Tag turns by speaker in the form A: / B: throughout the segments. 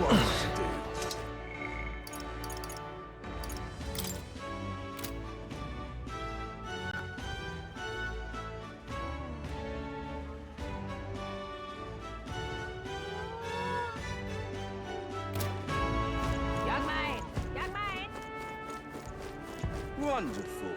A: what to do. Wonderful.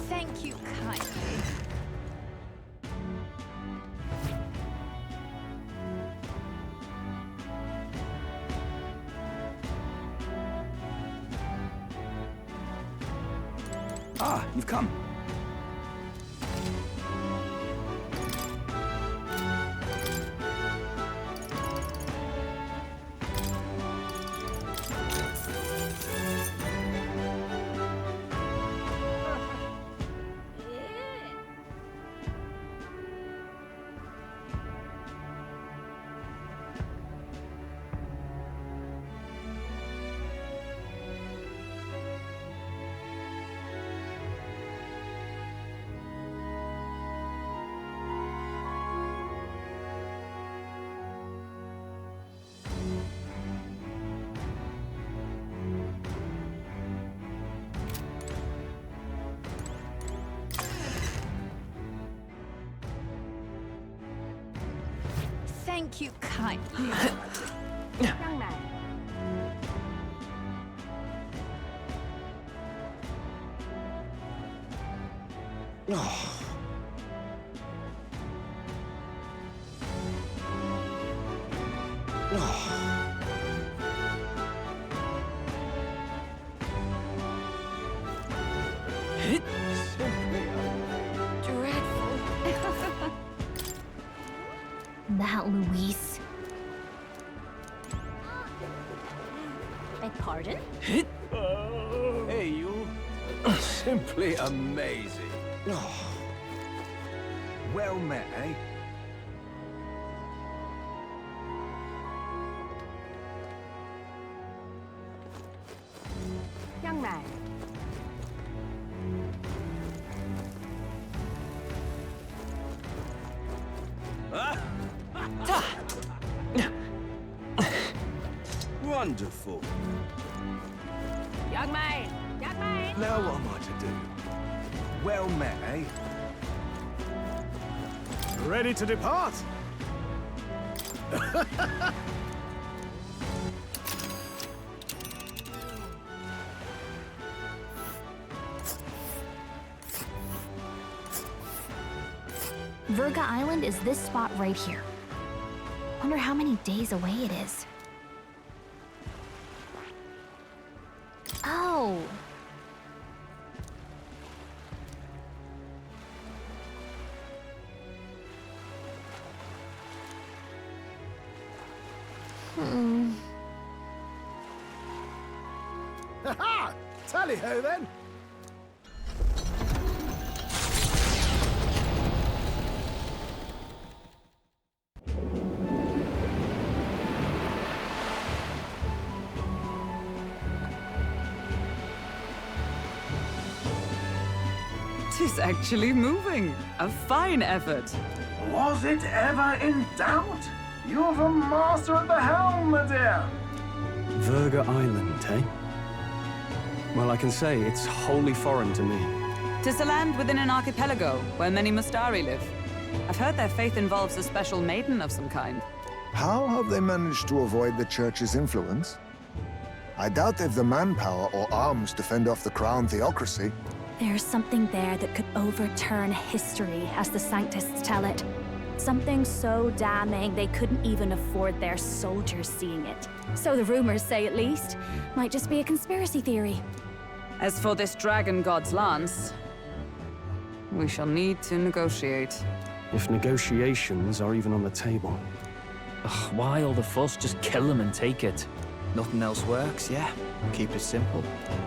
B: Thank you kindly.
A: Ah, you've come.
B: Thank you kindly.
C: Young man.
B: Dreadful.
D: That Luis.
B: Beg pardon?
A: Hey, you. Simply amazing. Well met, eh?
C: Young man.
A: Wonderful.
C: Young man. Young man.
A: Now what am I to do? Well met, eh?
E: Ready to depart?
D: Virga Island is this spot right here. Wonder how many days away it is. Oh.
E: Ha-ha! Tally-ho then!
F: Tis actually moving. A fine effort.
G: Was it ever in doubt? You're the master at the helm, my dear.
H: Virga Island, eh? Well, I can say it's wholly foreign to me.
F: Tis a land within an archipelago where many Mustari live. I've heard their faith involves a special maiden of some kind.
I: How have they managed to avoid the Church's influence? I doubt they've the manpower or arms to fend off the crown theocracy.
D: There's something there that could overturn history, as the Sanctists tell it. Something so damning they couldn't even afford their soldiers seeing it. So the rumors say, at least. Might just be a conspiracy theory.
F: As for this dragon god's lance, we shall need to negotiate.
H: If negotiations are even on the table.
J: Ugh, why all the fuss? Just kill them and take it. Nothing else works, yeah? Keep it simple.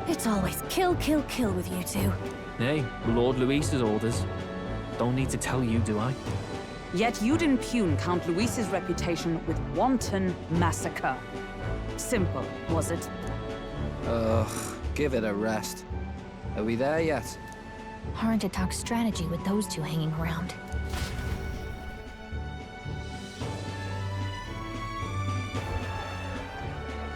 D: It's always kill, kill, kill with you two.
K: Hey, Lord Luis's orders. Don't need to tell you, do I?
F: Yet you'd impugn Count Luis's reputation with wanton massacre. Simple, was it?
J: Ugh, give it a rest. Are we there yet?
B: Hard to talk strategy with those two hanging around.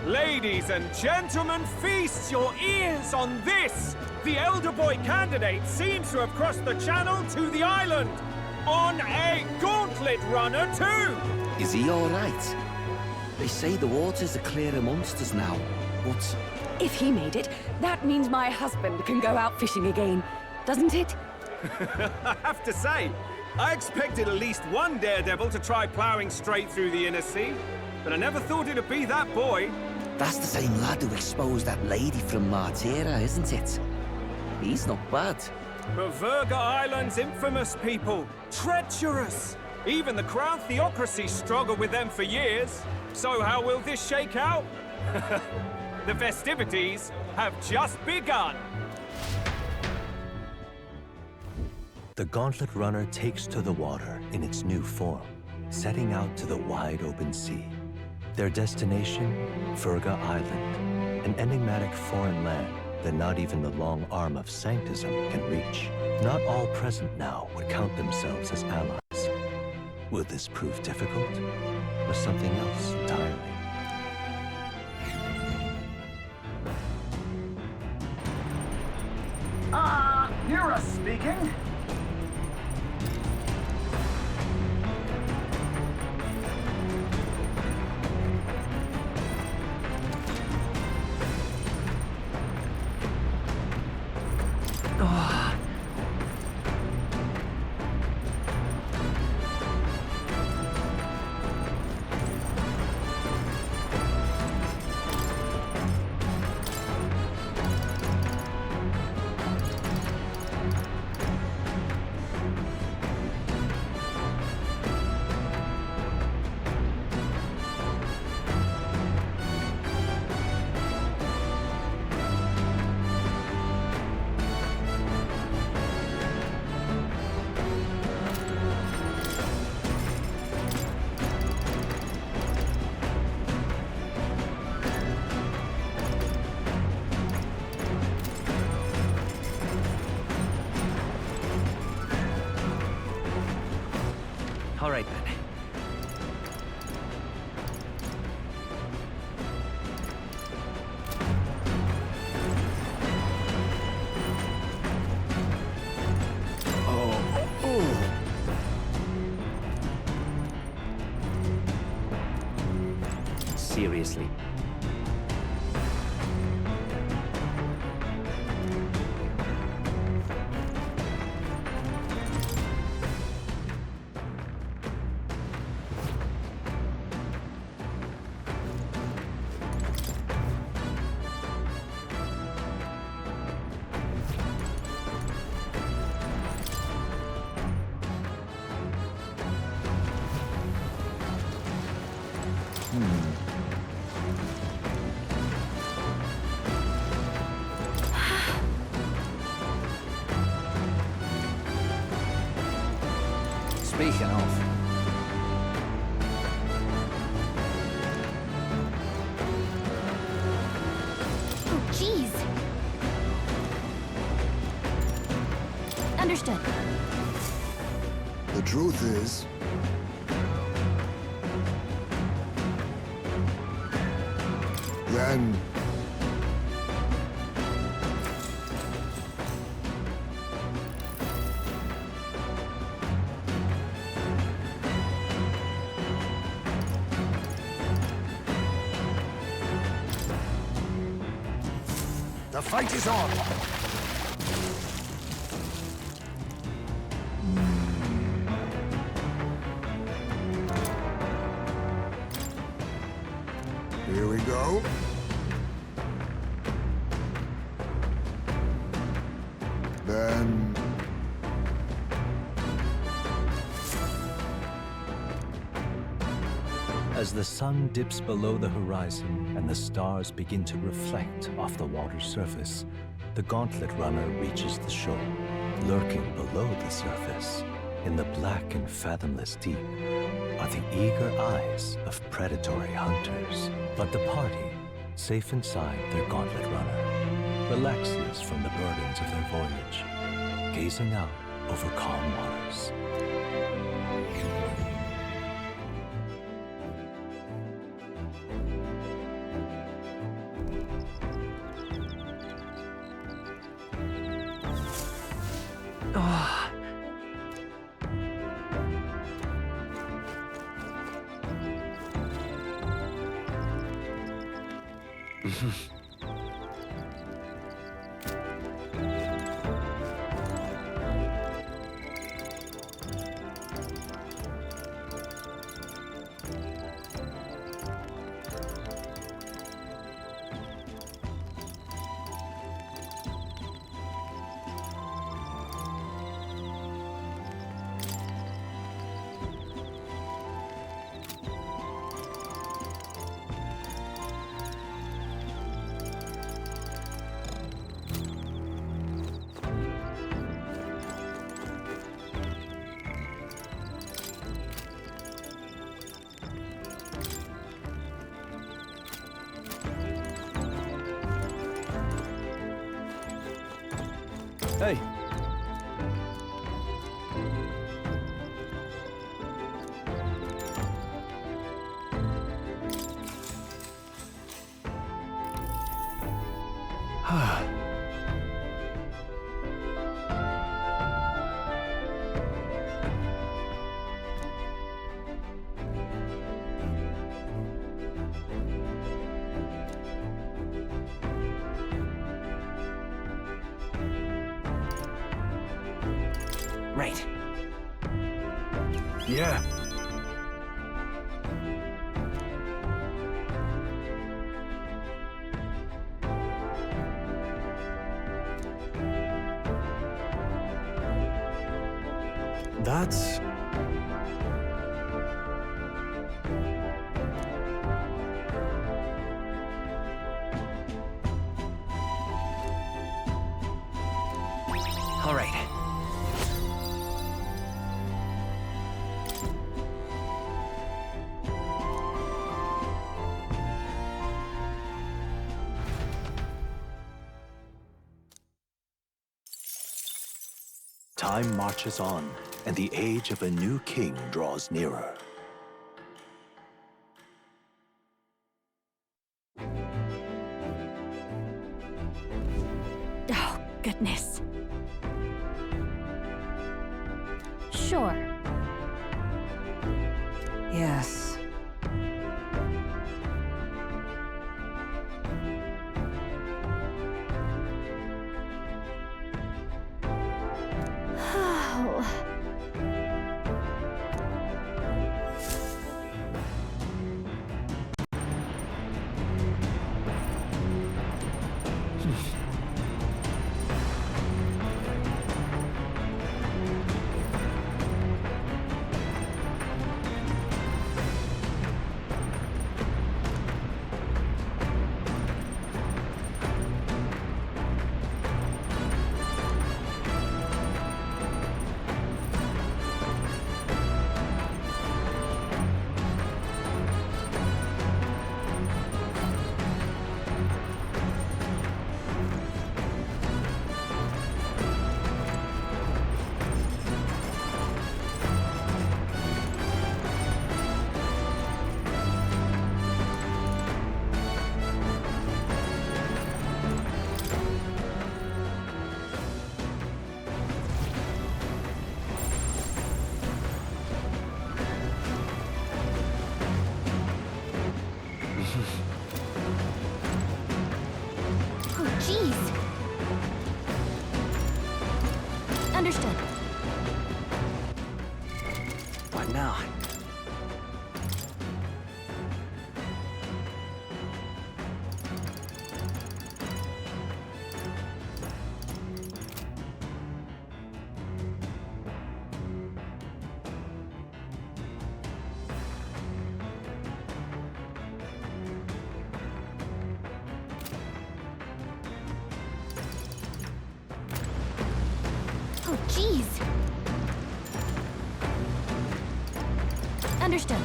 L: Ladies and gentlemen, feast your ears on this! The elder boy candidate seems to have crossed the channel to the island! On a gauntlet runner, too!
M: Is he all right? They say the waters are clear amongst us now, but...
N: If he made it, that means my husband can go out fishing again, doesn't it?
L: I have to say, I expected at least one daredevil to try ploughing straight through the inner sea, but I never thought it'd be that boy.
M: That's the same lad who exposed that lady from Martira, isn't it? He's not bad.
L: But Verga Island's infamous people. Treacherous! Even the Crown Theocracy struggled with them for years. So how will this shake out? The festivities have just begun.
O: The Gauntlet Runner takes to the water in its new form, setting out to the wide open sea. Their destination, Verga Island, an enigmatic foreign land that not even the long arm of Sanctism can reach. Not all present now would count themselves as allies. Will this prove difficult, or something else entirely?
G: Nura speaking.
K: All right, then. Seriously.
J: Speaking of...
B: Oh, jeez. Understood.
I: The truth is, then the fight is on. Here we go. Then...
O: As the sun dips below the horizon and the stars begin to reflect off the water's surface, the Gauntlet Runner reaches the shore. Lurking below the surface, in the black and fathomless deep, are the eager eyes of predatory hunters. But the party, safe inside their Gauntlet Runner, relaxes from the burdens of their voyage, gazing out over calm waters.
H: Hey.
M: Right.
H: Yeah. That's...
M: All right.
O: Time marches on, and the age of a new king draws nearer.
D: Oh, goodness.
B: Sure.
F: Yes.
B: Oh. Oh, jeez. Understood.
M: What now?
B: Understood.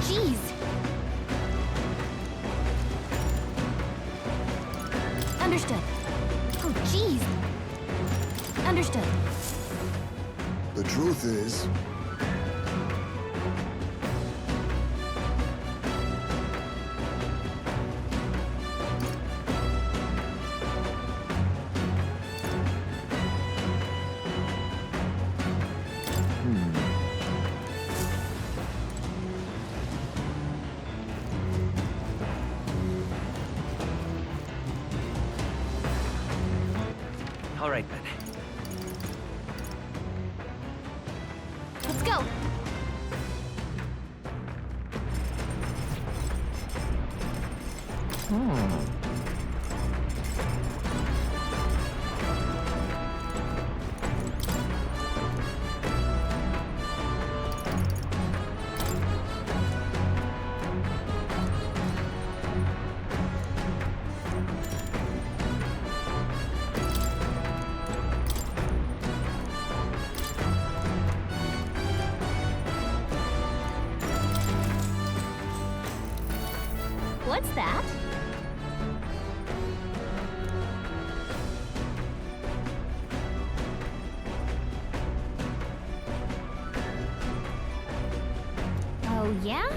B: Jeez! Understood. Oh, jeez! Understood.
I: The truth is,
K: All right, then.
B: Let's go! What's that? Oh, yeah?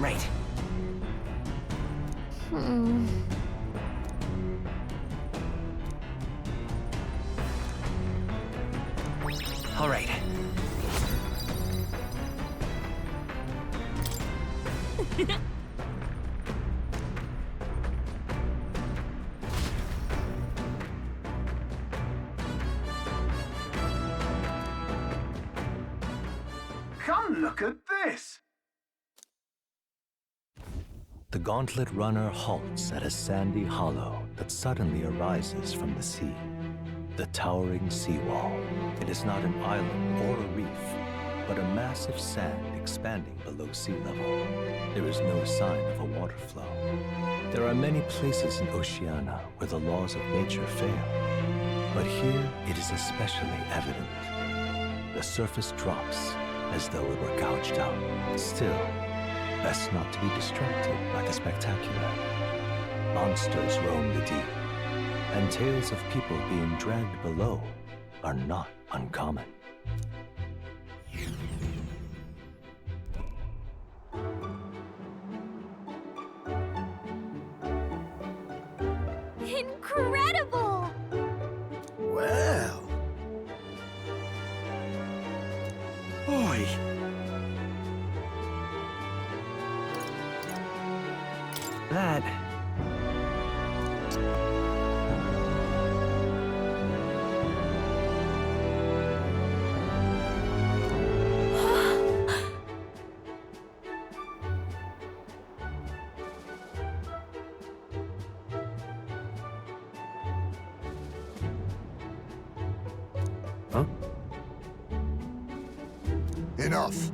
M: Right. All right.
G: Come look at this!
O: The gauntlet runner halts at a sandy hollow that suddenly arises from the sea. The towering seawall. It is not an island or a reef, but a massive sand expanding below sea level. There is no sign of a water flow. There are many places in Oceania where the laws of nature fail, but here it is especially evident. The surface drops as though it were gouged out. Still, best not to be distracted by the spectacular. Monsters roam the deep, and tales of people being dragged below are not uncommon.
B: Incredible!
E: Well. Oi.
K: That...
H: Huh?
I: enough.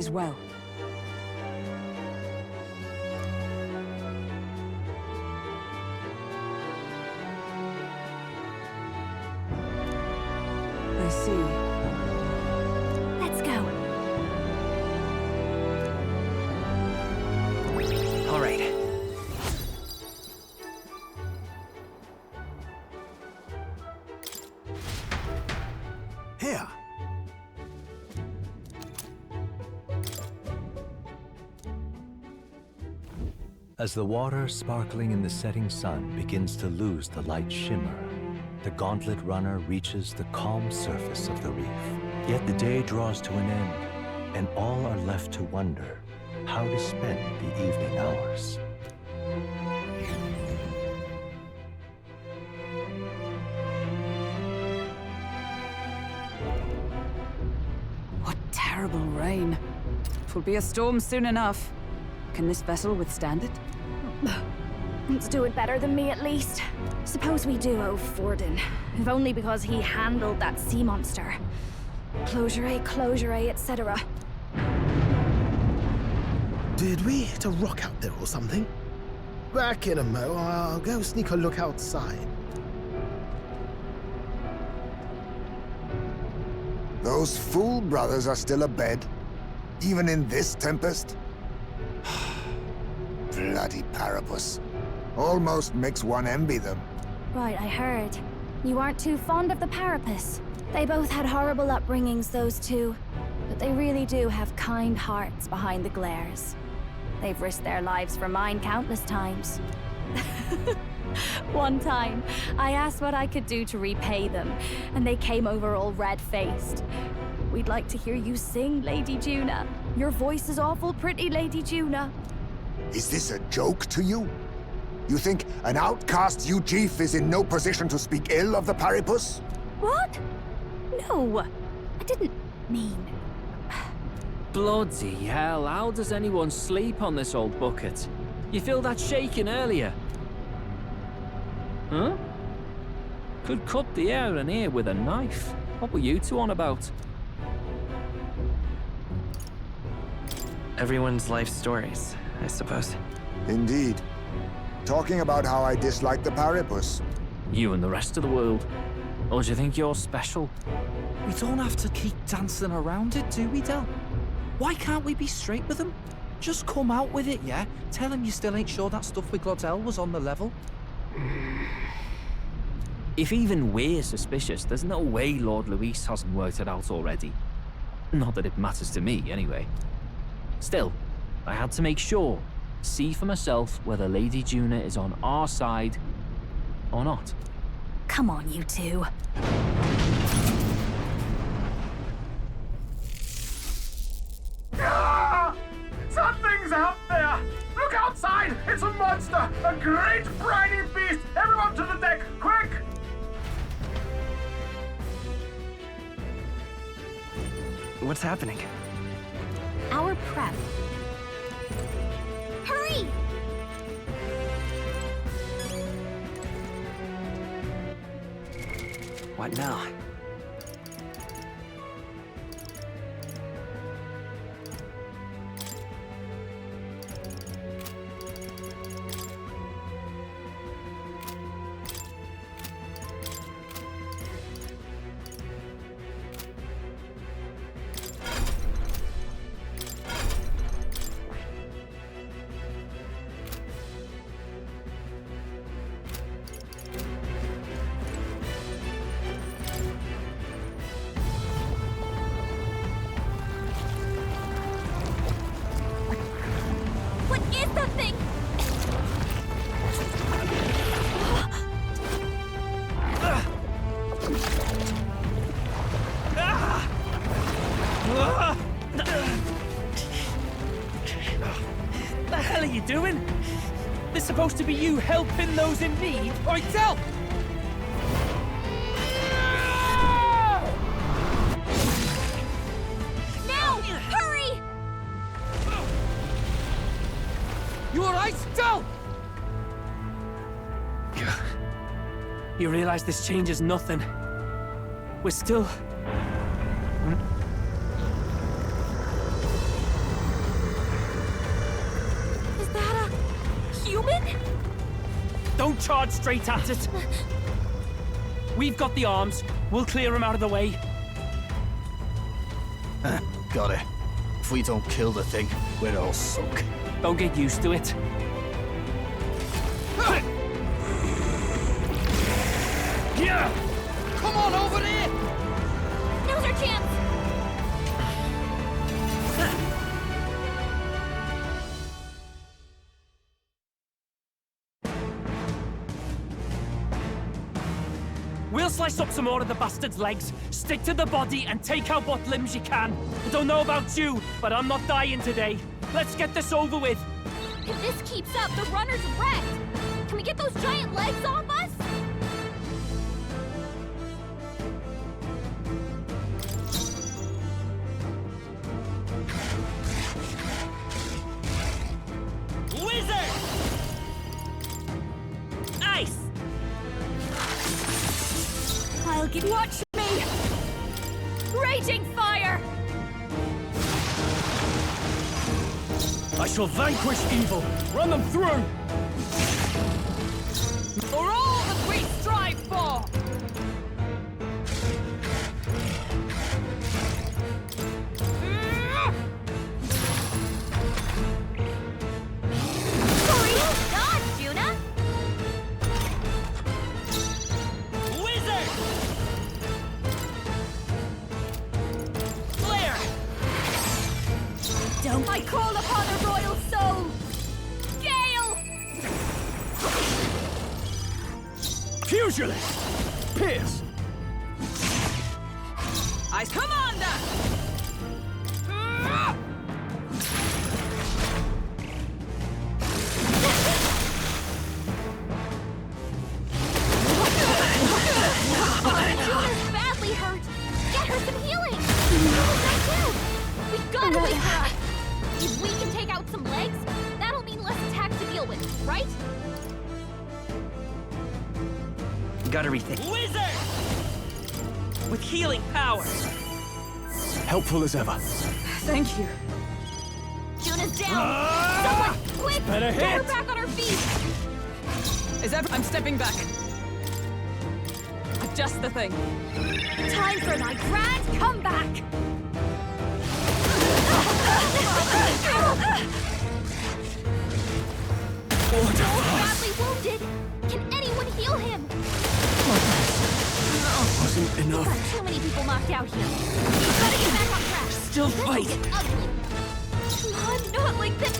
F: is well. I see.
D: Let's go.
K: All right.
E: Here.
O: As the water sparkling in the setting sun begins to lose the light shimmer, the gauntlet runner reaches the calm surface of the reef. Yet the day draws to an end, and all are left to wonder how to spend the evening hours.
F: What terrible rain. Twill be a storm soon enough. Can this vessel withstand it?
D: Let's do it better than me, at least. Suppose we do owe Forden, if only because he handled that sea monster. Closure, etc.
E: Did we hit a rock out there or something? Back in a mo, I'll go sneak a look outside.
I: Those fool brothers are still abed, even in this tempest? Bloody Parapus. Almost makes one envy them.
D: Right, I heard. You aren't too fond of the Parapus. They both had horrible upbringings, those two. But they really do have kind hearts behind the glares. They've risked their lives for mine countless times. One time, I asked what I could do to repay them, and they came over all red-faced. We'd like to hear you sing, Lady Juna. Your voice is awful pretty, Lady Juna.
I: Is this a joke to you? You think an outcast Ujif is in no position to speak ill of the Paripus?
D: What? No, I didn't mean...
K: Bloody hell, how does anyone sleep on this old bucket? You feel that shaking earlier? Huh? Could cut the air in here with a knife. What were you two on about?
P: Everyone's life stories, I suppose.
I: Indeed. Talking about how I dislike the Paripus.
K: You and the rest of the world. Or do you think you're special?
Q: We don't have to keep dancing around it, do we, Del? Why can't we be straight with him? Just come out with it, yeah? Tell him you still ain't sure that stuff with Glottel was on the level.
K: If even we're suspicious, there's no way Lord Luis hasn't worked it out already. Not that it matters to me, anyway. Still, I had to make sure, see for myself whether Lady Juna is on our side or not.
D: Come on, you two.
G: Ah! Something's out there! Look outside! It's a monster! A great briny beast! Everyone to the deck, quick!
P: What's happening?
D: Our prep. Hurry!
P: What now?
D: What is that thing?
K: The hell are you doing? This supposed to be you helping those in need, right, Del?
D: Now! Hurry!
K: You alright, Del? You realize this changes nothing. We're still...
R: Don't charge straight at it. We've got the arms. We'll clear him out of the way.
E: Got it. If we don't kill the thing, we're all sunk.
R: Don't get used to it.
Q: Yeah! Come on over there!
D: Now's our chance!
R: We'll slice up some more of the bastard's legs, stick to the body, and take out what limbs you can. I don't know about you, but I'm not dying today. Let's get this over with.
D: If this keeps up, the runner's wrecked! Can we get those giant legs off us?
R: Wizard! Ice!
D: I'll give you... Watch me! Raging fire!
R: I shall vanquish evil. Run them through!
N: For all that we strive for!
D: God, Juna!
R: Wizard! Flare!
D: Don't... I call upon a royal soul! Gale!
R: Pugilist! Pierce!
N: Ice Commander!
D: Juna's badly hurt! Get her some healing! Not dead! We gotta wait for her! If we can take out some legs, that'll mean less attacks to deal with, right?
P: Gotta rethink.
R: Wizard! With healing power!
H: Helpful as ever.
N: Thank you.
D: Juna's down! Someone, quick!
R: better
D: Get her
R: hit.
D: back on her feet!
N: I'm stepping back. Just the thing.
D: Time for my grand comeback! Badly wounded! Can anyone heal him?
H: Wasn't
D: We've
H: enough.
D: got too many people knocked out here. We've got to get back on track.
R: Still
D: This will
R: fight.
D: get ugly. Come on, not like this.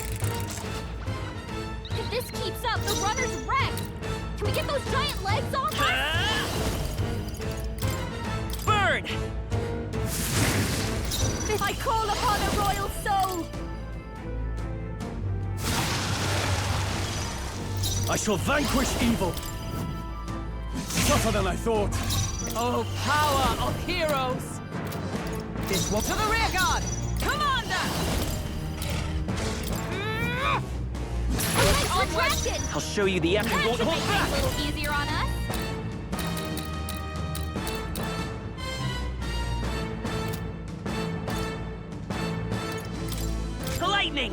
D: If this keeps up, the runner's wrecked. Can we get those giant legs off us?
R: Burn!
D: I call upon a royal soul.
R: I shall vanquish evil. Tougher than I thought.
N: Oh, power of heroes! This one to the rear guard! Commander!
D: Retracted.
P: I'll show you the effort.
D: That
P: Won't
D: should
P: hold
D: make
P: back.
D: things a little easier on us.
R: Lightning!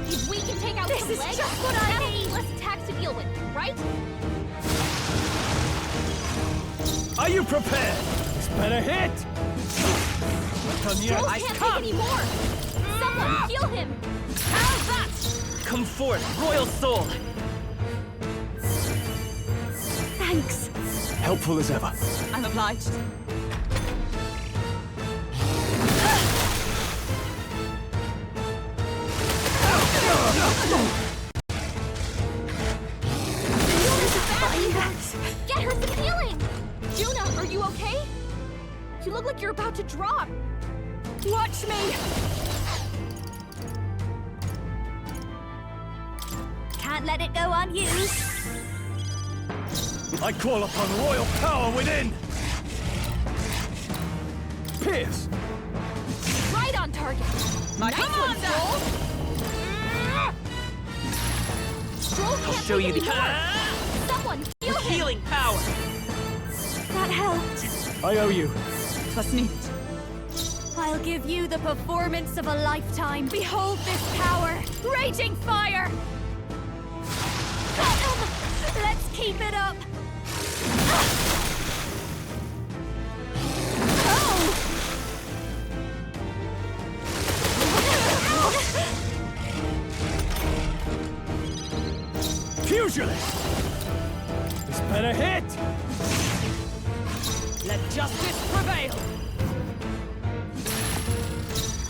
D: If we can take out some legs, just what I need. Less attacks to deal with, right?
R: Are you prepared? This better hit! Not done yet.
D: Joel can't take any more. Someone heal him.
N: How's that?
P: Come forth, Royal Soul.
D: Thanks.
H: Helpful as ever.
N: I'm obliged.
D: Get her some healing! Juna, are you okay? You look like you're about to drop. Watch me! Can't let it go unused.
R: I call upon royal power within! Pierce!
D: Right on target.
N: My
D: Nice one, Stroll. Stroll can't
P: show
D: take
P: you
D: any
P: the-
D: more. Someone
H: I owe you.
F: Was nicht.
D: I'll give you the performance of a lifetime. Behold this power! Raging fire! Let's keep it up!
H: Fusionist! This better hit!
N: Let justice prevail.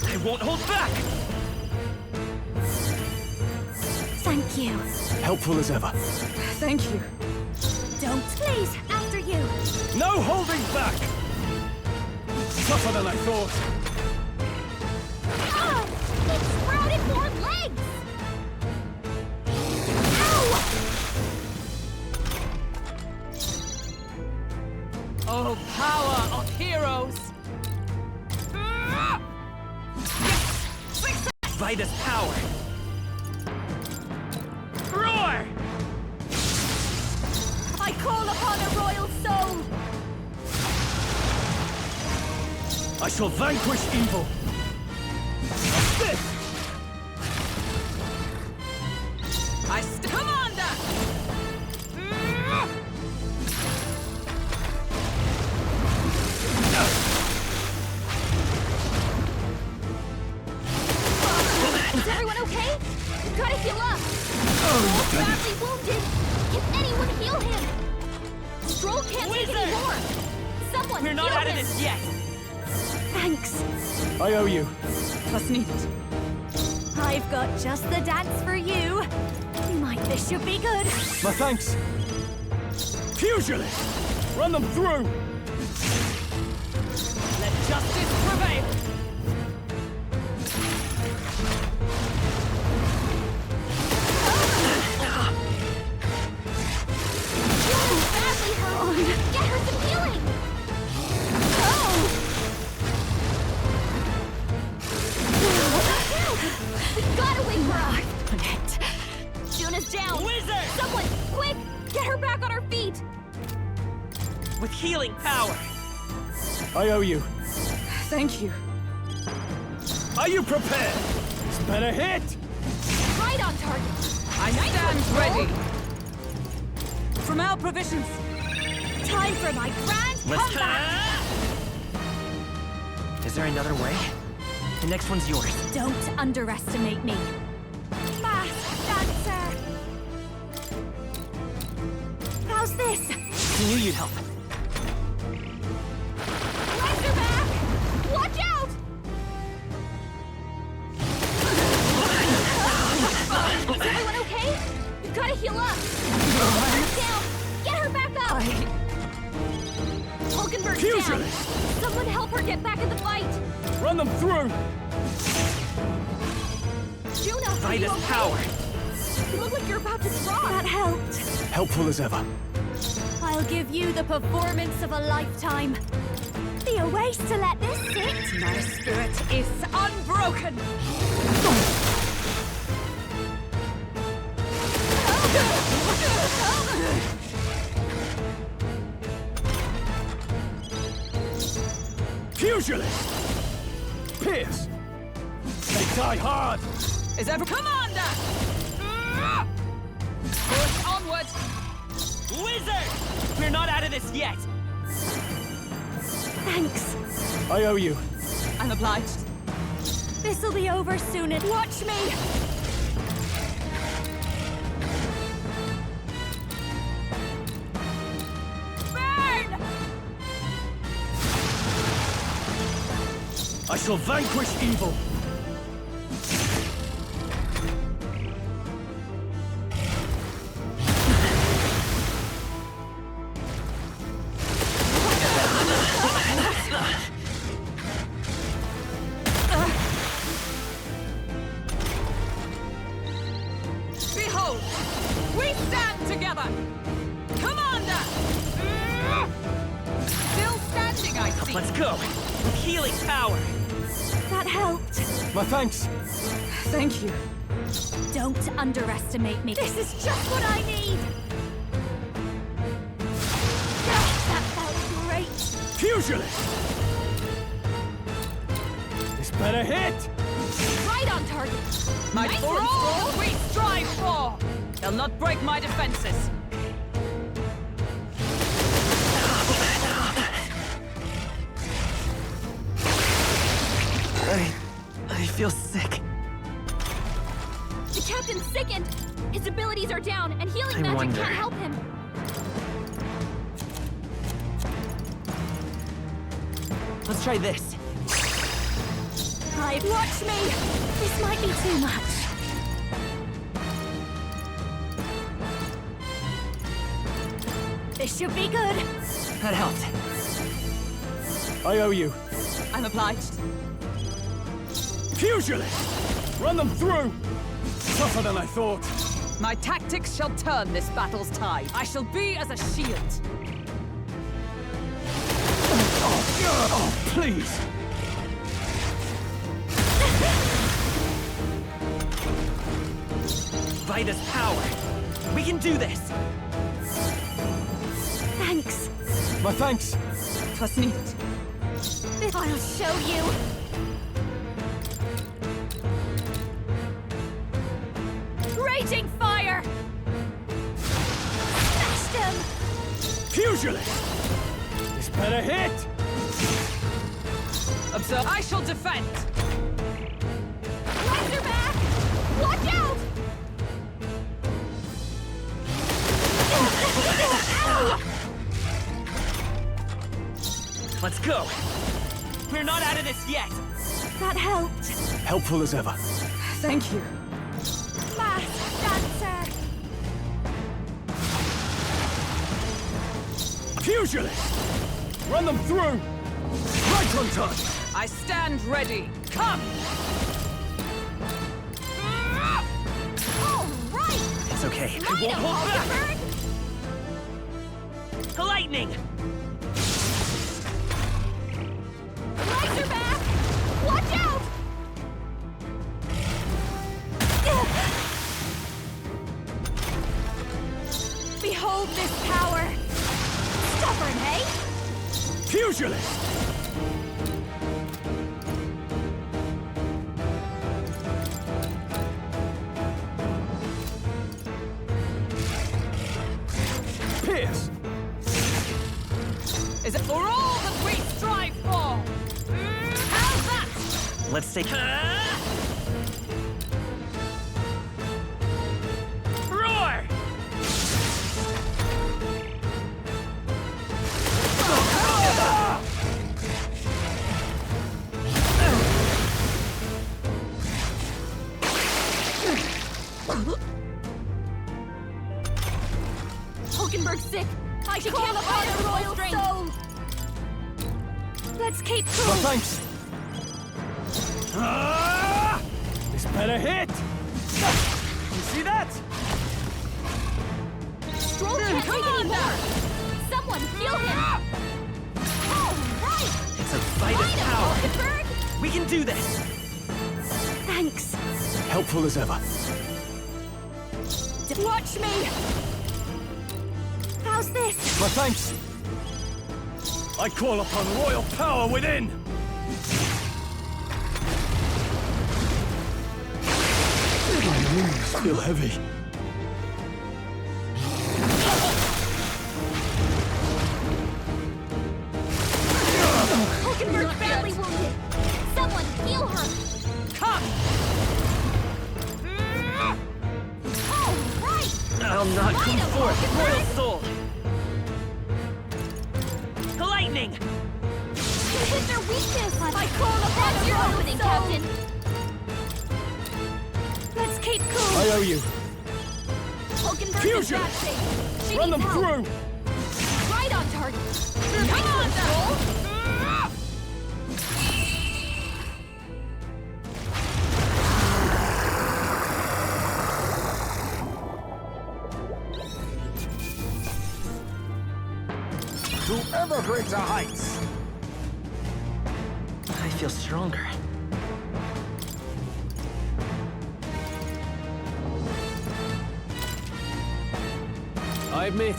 P: I won't hold back!
D: Thank you.
H: Helpful as ever.
F: Thank you.
D: Don't, please, after you.
H: No holding back! Tougher than I thought.
D: Ah! It sprouted more legs!
N: Oh, power of heroes!
P: Vida's power! Roar!
D: I call upon a royal soul!
H: I shall vanquish evil. This!
N: Commander!
D: Is everyone okay? We've got to heal up! Stroll's badly wounded! Can anyone heal him? Stroll can't take any more! Someone
N: We're not
D: heal
N: out of
D: him.
N: this yet!
D: Thanks.
H: I owe you.
F: Was nicht.
D: I've got just the dance for you. This should be good.
H: My thanks. Fusionist! Run them through!
N: Let justice prevail!
D: Badly hurt. Get her some healing. We gotta wake her up. Juna's down.
N: Wizard!
D: Someone, quick! Get her back on her feet.
P: With healing power!
H: I owe you.
F: Thank you.
H: Are you prepared? This better hit!
D: Right on target.
F: I stand ready. From our provisions.
D: Time for my grand comeback.
P: Is there another way? The next one's yours.
D: Don't underestimate me. Masked dancer. How's this?
P: I knew you'd help.
D: Laser back! Watch out! Is everyone okay? You've got to heal up. Her down. Get her back up. Hulkenberg's down. Someone help her get back in the fight.
H: Run them through!
D: Juna, are you
P: Vida's
D: okay?
P: power!
D: You look like you're about to drop. That helped.
H: Helpful as ever.
D: I'll give you the performance of a lifetime. Be a waste to let this sit.
N: My spirit is unbroken!
H: Fusionist! Pierce! They die hard!
N: Is ever Commander! Push onward!
P: Wizard! We're not out of this yet!
D: Thanks.
H: I owe you.
F: I'm obliged.
D: This'll be over soon and watch me! Burn!
H: I shall vanquish evil.
N: Behold! We stand together! Commander! Still standing, I see!
P: Let's go! With healing power!
D: That helped.
H: My thanks.
F: Thank you.
D: Don't underestimate me. This is just what I need! That felt great.
L: Pugilist! This better hit!
N: Right on target.
F: My
N: Nice
F: for
N: one,
F: all
N: Stroll.
F: we strive for! They'll not break my defenses.
K: I feel sick.
D: The captain's sickened. His abilities are down, and healing magic
K: wonder.
D: can't help him.
K: Let's try this.
D: Watch me! This might be too much. This should be good.
K: That helped.
L: I owe you.
F: I'm obliged.
L: Pugilist! Run them through! Tougher than I thought.
F: My tactics shall turn this battle's tide. I shall be as a shield.
L: Oh, please!
K: Vida's power. We can do this.
D: Thanks.
L: My thanks.
F: Twas neat.
D: I'll show you. Raging fire! Smashed him!
L: Pugilist! This better hit!
F: Observe. I shall defend.
D: Razorback! Watch out!
K: Let's go. We're not out of this yet.
D: That helped.
L: Helpful as ever.
F: Thank you.
D: Last dancer!
L: Pugilist! Run them through! Right on time!
F: I stand ready. Come!
D: All right!
K: It's okay.
D: Light him, Hulkenberg!
K: Lightning!
D: Razorback! Watch out! Behold this power! Stubborn, eh?
L: Pugilist! Pierce!
F: Is it for all that we strive for? How's that?
K: Let's take... Roar!
D: Hulkenberg's sick. I should call upon the royal soul. Let's keep cool.
L: My thanks! This better hit! You see that?
D: Stroll can't take any more. Someone heal him. All right.
K: It's a Vida's
D: Light him,
K: power.
D: Hulkenberg.
K: We can do this.
D: Thanks.
L: Helpful as ever.
D: Watch me. How's this?
L: My thanks! I call upon royal power within! My knees feel heavy.
D: Hulkenberg's badly wounded. Someone heal her.
F: Come!
D: All right.
K: I'll not
D: Light
K: come
D: him,
K: forth,
D: Hulkenberg.
K: royal soul. Lightning!
D: You hit their weakness. I call upon your opening, Captain. Let's keep cool.
L: I owe you.
D: Hulkenberg is
L: Fusion!
D: bad shape. She
L: Run
D: needs
L: them
D: help.
L: through!
D: Right on target. Nice one, Stroll.
A: To ever greater heights!
K: I feel stronger.
L: I admit,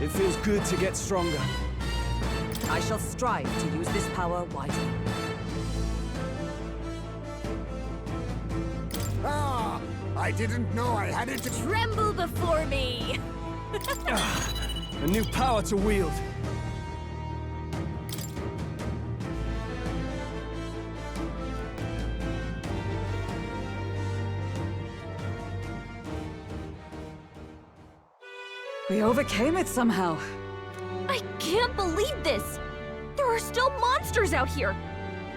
L: it feels good to get stronger.
F: I shall strive to use this power wisely.
A: Ah! I didn't know I had it.
D: Tremble before me!
H: A new power to wield.
F: We overcame it somehow.
D: I can't believe this! There are still monsters out here!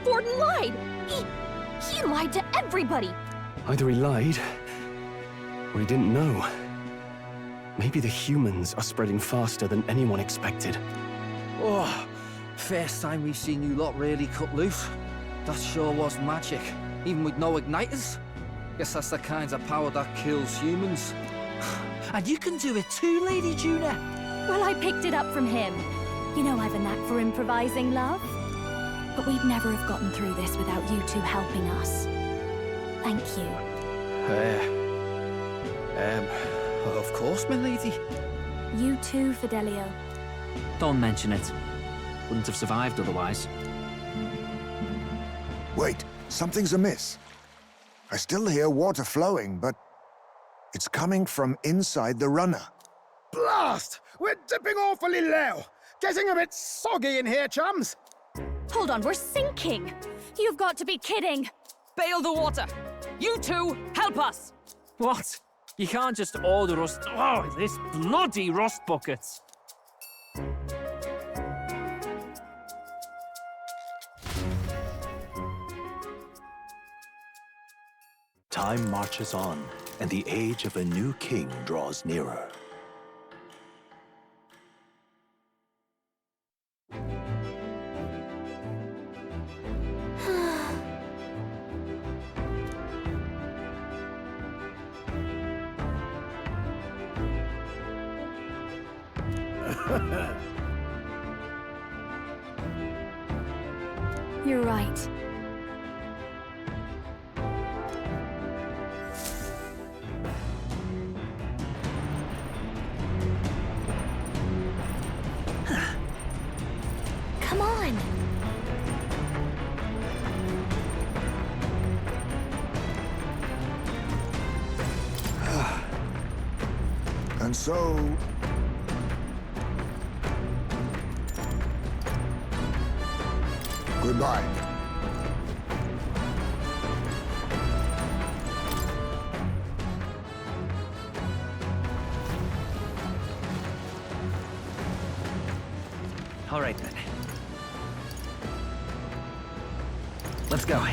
D: Forden lied! He lied to everybody!
H: Either he lied, or he didn't know. Maybe the humans are spreading faster than anyone expected.
Q: Oh, first time we've seen you lot really cut loose. That sure was magic, even with no igniters. Guess that's the kind of power that kills humans. And you can do it too, Lady Juna.
D: Well, I picked it up from him. You know I've a knack for improvising, love. But we'd never have gotten through this without you two helping us. Thank you.
Q: Of course, my lady.
D: You too, Fidelio.
K: Don't mention it. Wouldn't have survived otherwise.
I: Wait, something's amiss. I still hear water flowing, but it's coming from inside the runner.
E: Blast! We're dipping awfully low. Getting a bit soggy in here, chums.
D: Hold on, we're sinking. You've got to be kidding.
F: Bail the water! You two, help us!
K: What? You can't just order us... Oh, this bloody rust buckets!
O: Time marches on, and the age of a new king draws nearer.
D: You're right. Come on!
I: And so... Goodbye.
K: All right, then. Let's go.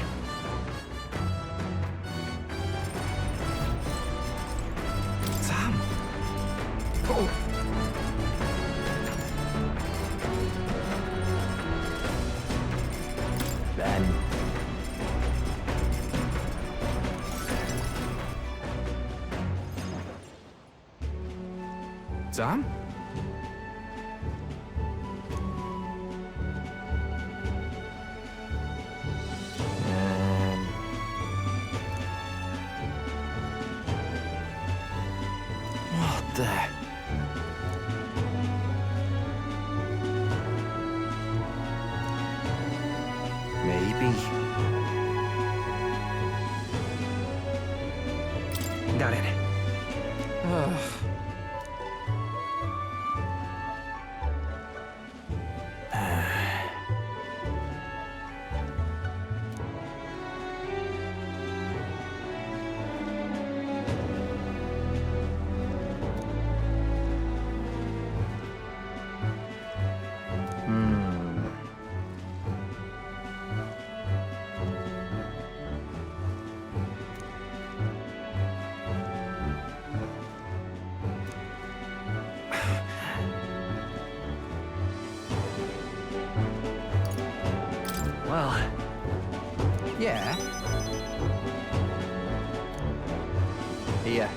Q: Sam!
I: Oh!
K: Ben.
Q: Sam? What the...
K: Maybe. Got it. Well...
Q: Yeah?
K: Here.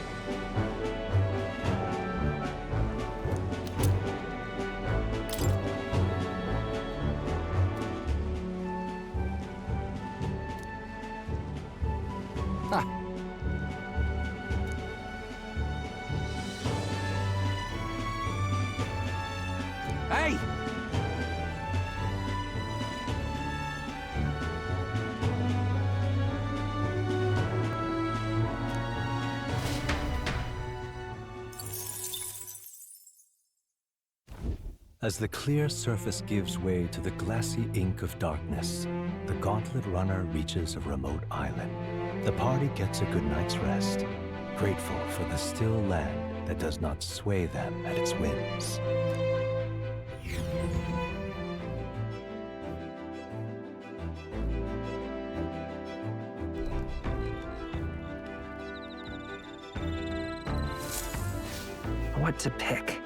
Q: Hey!
O: As the clear surface gives way to the glassy ink of darkness, the Gauntlet Runner reaches a remote island. The party gets a good night's rest, grateful for the still land that does not sway them at its whims.
K: What to pick?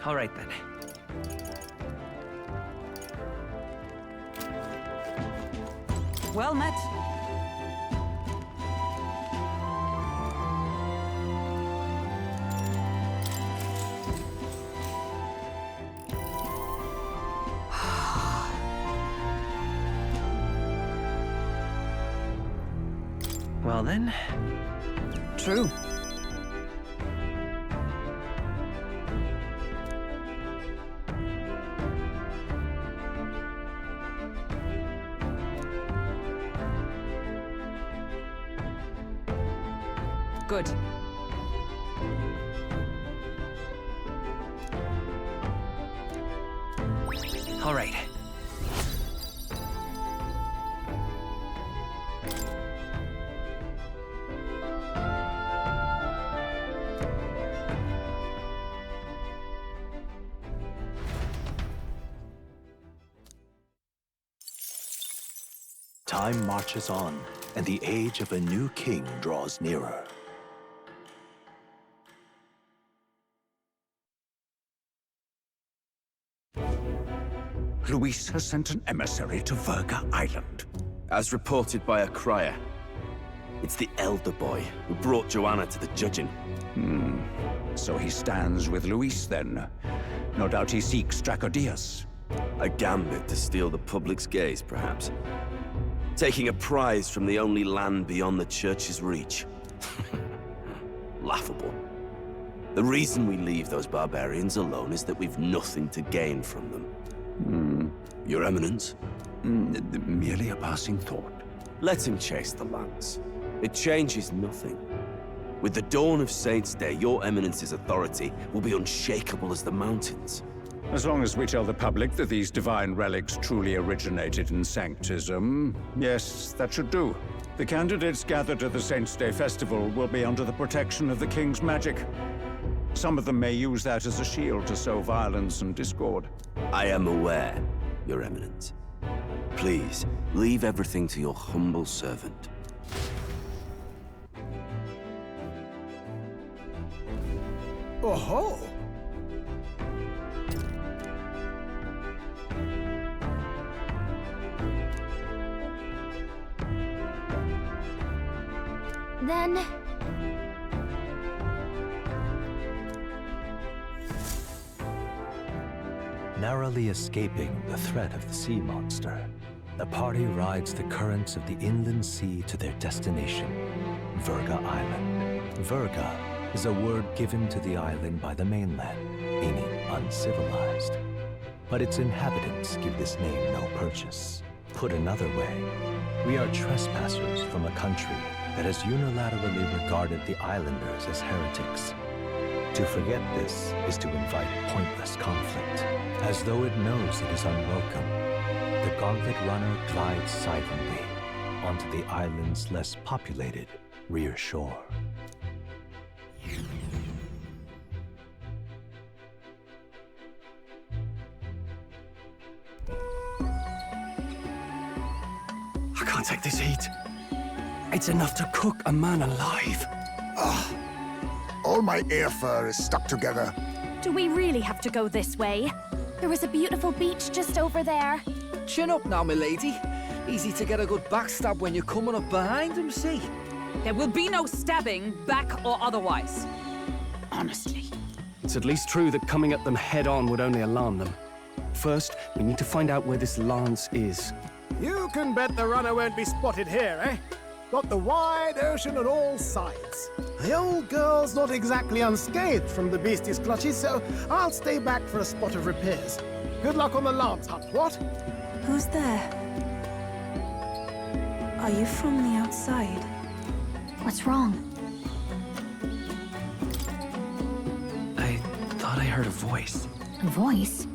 K: All right then.
F: Well met.
K: Well then. True.
F: Good.
K: All right.
O: Time marches on, and the age of a new king draws nearer.
S: Luis has sent an emissary to Verga Island.
T: As reported by a crier. It's the elder boy who brought Joanna to the judging.
S: So he stands with Luis then. No doubt he seeks Dracodius.
T: A gambit to steal the public's gaze, perhaps. Taking a prize from the only land beyond the church's reach. Laughable. The reason we leave those barbarians alone is that we've nothing to gain from them. Your Eminence?
S: Merely a passing thought.
T: Let him chase the lance. It changes nothing. With the dawn of Saints' Day, your Eminence's authority will be unshakable as the mountains.
S: As long as we tell the public that these divine relics truly originated in Sanctism, yes, that should do. The candidates gathered at the Saints' Day Festival will be under the protection of the King's magic. Some of them may use that as a shield to sow violence and discord.
T: I am aware, Your Eminence. Please, leave everything to your humble servant.
E: Oh-ho!
D: Then...
O: Narrowly escaping the threat of the sea monster, the party rides the currents of the inland sea to their destination, Verga Island. Verga is a word given to the island by the mainland, meaning uncivilized. But its inhabitants give this name no purchase. Put another way, we are trespassers from a country that has unilaterally regarded the islanders as heretics. To forget this is to invite pointless conflict. As though it knows it is unwelcome, the Gauntlet Runner glides silently onto the island's less populated rear shore.
H: I can't take this heat. It's enough to cook a man alive.
I: All my ear fur is stuck together.
D: Do we really have to go this way? There was a beautiful beach just over there.
Q: Chin up now, milady. Easy to get a good backstab when you're coming up behind him, see?
F: There will be no stabbing, back or otherwise. Honestly.
H: It's at least true that coming at them head-on would only alarm them. First, we need to find out where this lance is.
G: You can bet the runner won't be spotted here, eh?
E: Got the wide ocean on all sides. The old girl's not exactly unscathed from the beastie's clutches, so I'll stay back for a spot of repairs. Good luck on the lance hunt, what?
D: Who's there? Are you from the outside?
B: What's wrong?
K: I thought I heard a voice.
B: A voice?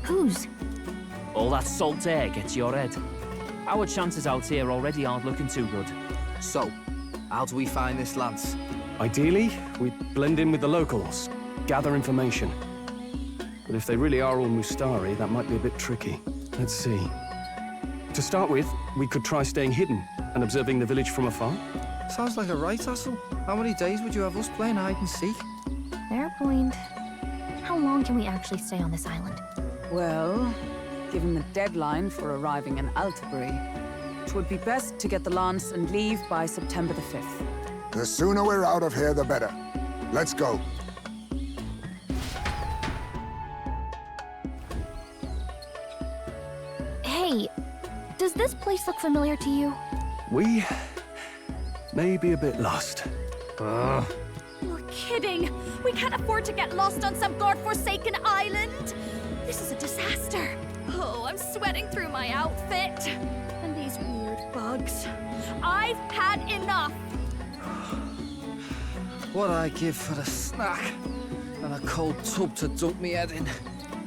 B: Whose?
K: All that salt air gets your head. Our chances out here already aren't looking too good.
Q: So, how do we find this lance?
H: Ideally, we blend in with the locals, gather information. But if they really are all Mustari, that might be a bit tricky. Let's see. To start with, we could try staying hidden and observing the village from afar.
Q: Sounds like a right hassle. How many days would you have us playing hide and seek?
B: Fair point. How long can we actually stay on this island?
F: Well, given the deadline for arriving in Altabury, it would be best to get the lance and leave by September the 5th.
I: The sooner we're out of here, the better. Let's go.
B: Hey, does this place look familiar to you?
H: We may be a bit lost.
D: You're kidding! We can't afford to get lost on some godforsaken island! This is a disaster! Oh, I'm sweating through my outfit. And these weird bugs. I've had enough!
Q: What I give for a snack and a cold tub to dunk me head in.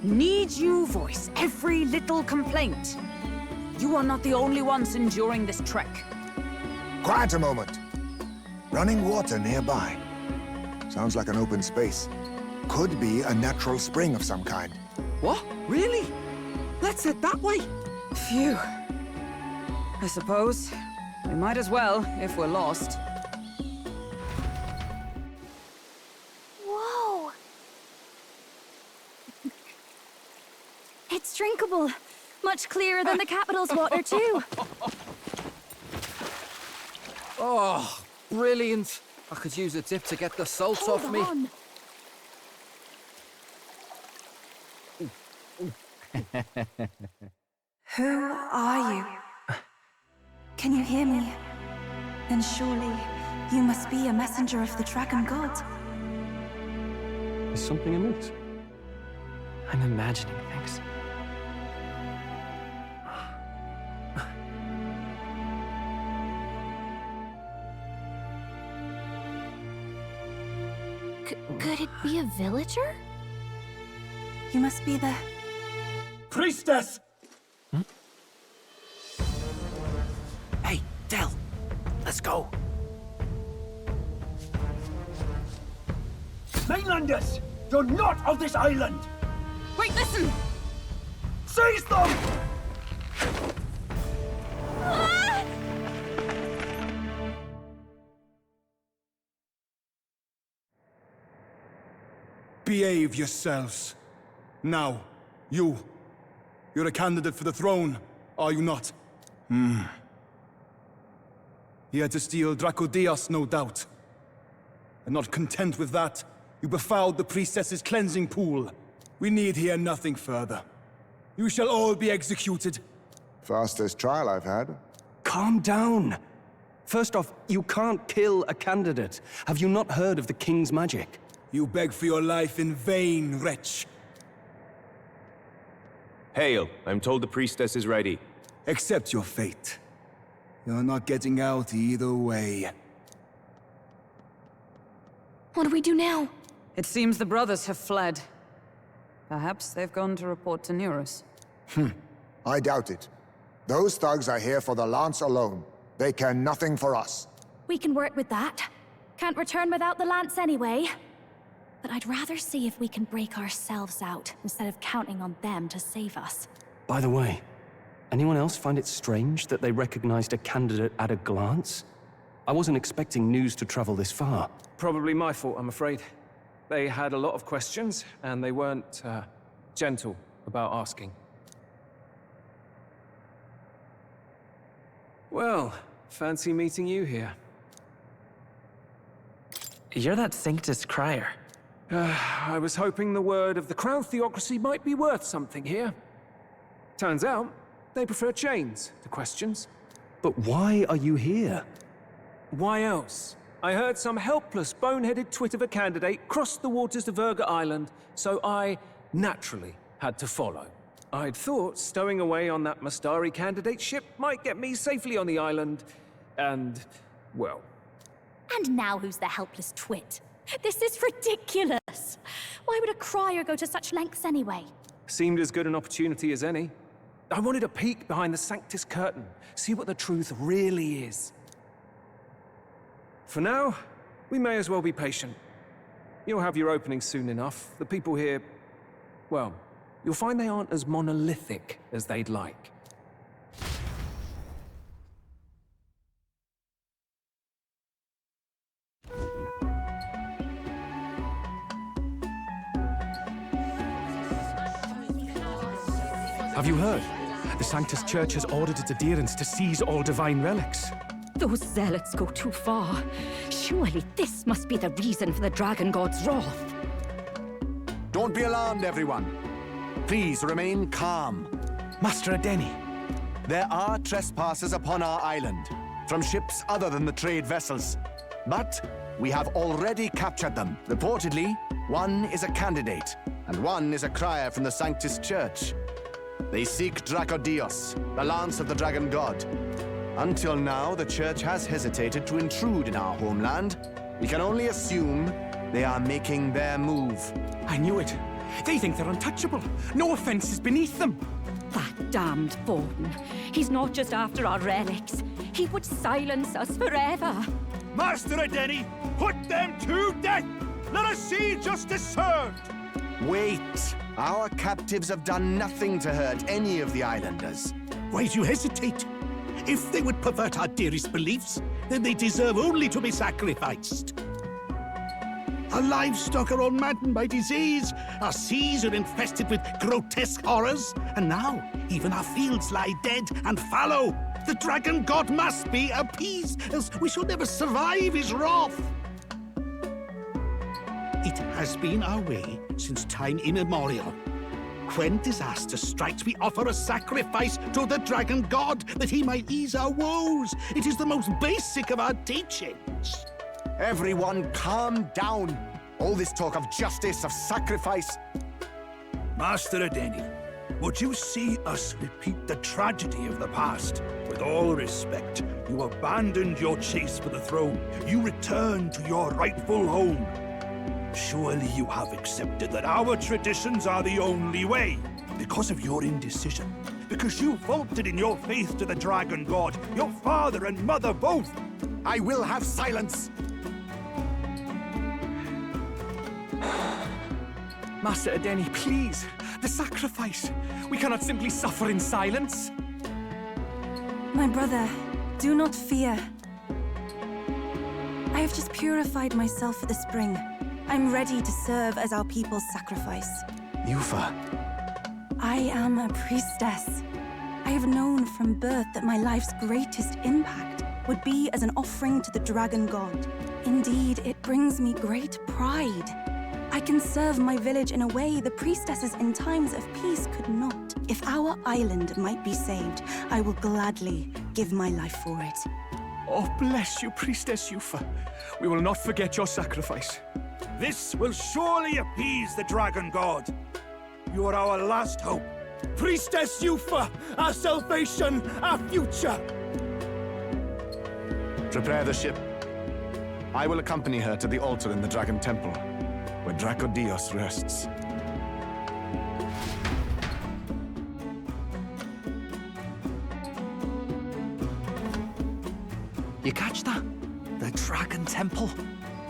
F: Need you voice every little complaint? You are not the only ones enduring this trek.
I: Quiet a moment. Running water nearby. Sounds like an open space. Could be a natural spring of some kind.
Q: What? Really? Let's head that way.
F: Phew. I suppose we might as well if we're lost.
D: Whoa! It's drinkable. Much clearer than the capital's water, too.
Q: Oh, brilliant. I could use a dip to get the salt off me.
D: On. Who are you? Can you hear me? Then surely you must be a messenger of the Dragon God.
H: Is something amiss?
K: I'm imagining things.
B: Could it be a villager?
D: You must be the...
L: Priestess!
K: Hey, Del! Let's go!
G: Mainlanders! You're not of this island!
F: Wait, listen!
G: Seize them!
U: Behave yourselves. Now, you're a candidate for the throne, are you not? Here to steal Dracodias, no doubt. And not content with that, you befouled the priestess's cleansing pool. We need hear nothing further. You shall all be executed.
I: Fastest trial I've had.
H: Calm down. First off, you can't kill a candidate. Have you not heard of the king's magic?
U: You beg for your life in vain, wretch.
T: Hail, I'm told the priestess is ready.
U: Accept your fate. You're not getting out either way.
B: What do we do now?
F: It seems the brothers have fled. Perhaps they've gone to report to Neurus.
I: I doubt it. Those thugs are here for the lance alone. They care nothing for us.
D: We can work with that. Can't return without the lance anyway. But I'd rather see if we can break ourselves out, instead of counting on them to save us.
H: By the way, anyone else find it strange that they recognized a candidate at a glance? I wasn't expecting news to travel this far.
L: Probably my fault, I'm afraid. They had a lot of questions, and they weren't, gentle about asking. Well, fancy meeting you here.
K: You're that Sanctus crier.
L: I was hoping the word of the Crown Theocracy might be worth something here. Turns out, they prefer chains to questions.
H: But why are you here?
L: why else? I heard some helpless, boneheaded twit of a candidate crossed the waters of Urga Island, so I, naturally, had to follow. I'd thought stowing away on that Mastari candidate ship might get me safely on the island, and, well...
D: And now who's the helpless twit? This is ridiculous! Why would a crier go to such lengths anyway?
L: Seemed as good an opportunity as any. I wanted a peek behind the Sanctus curtain, see what the truth really is. For now, we may as well be patient. You'll have your opening soon enough. The people here, well, you'll find they aren't as monolithic as they'd like.
H: Have you heard? The Sanctus Church has ordered its adherents to seize all divine relics.
D: Those zealots go too far. Surely this must be the reason for the Dragon God's wrath.
I: Don't be alarmed, everyone. Please remain calm.
H: Master Adeni.
I: There are trespassers upon our island, from ships other than the trade vessels. But we have already captured them. Reportedly, one is a candidate, and one is a crier from the Sanctus Church. They seek Dracodios, the lance of the Dragon God. Until now, the Church has hesitated to intrude in our homeland. We can only assume they are making their move.
H: I knew it. They think they're untouchable. No offense is beneath them.
D: That damned Borden. He's not just after our relics. He would silence us forever.
G: Master Adeni, put them to death! Let us see justice served!
I: Wait! Our captives have done nothing to hurt any of the islanders.
C: Why do you hesitate? If they would pervert our dearest beliefs, then they deserve only to be sacrificed. Our livestock are all maddened by disease, our seas are infested with grotesque horrors, and now even our fields lie dead and fallow. The Dragon God must be appeased, else we shall never survive his wrath. It has been our way since time immemorial. When disaster strikes, we offer a sacrifice to the Dragon God that he might ease our woes. It is the most basic of our teachings.
I: Everyone calm down. All this talk of justice, of sacrifice...
C: Master Adeni, would you see us repeat the tragedy of the past? With all respect, you abandoned your chase for the throne. You returned to your rightful home. Surely you have accepted that our traditions are the only way. Because of your indecision. Because you faltered in your faith to the Dragon God. Your father and mother both.
I: I will have silence.
H: Master Adeni, please. The sacrifice. We cannot simply suffer in silence.
V: My brother, do not fear. I have just purified myself for the spring. I'm ready to serve as our people's sacrifice.
H: Yufa.
V: I am a priestess. I have known from birth that my life's greatest impact would be as an offering to the Dragon God. Indeed, it brings me great pride. I can serve my village in a way the priestesses in times of peace could not. If our island might be saved, I will gladly give my life for it.
H: Oh, bless you, Priestess Yufa. We will not forget your sacrifice.
C: This will surely appease the Dragon God. You are our last hope. Priestess Yufa, our salvation, our future.
I: Prepare the ship. I will accompany her to the altar in the Dragon Temple, where Dracodios rests.
Q: You catch that? The Dragon Temple.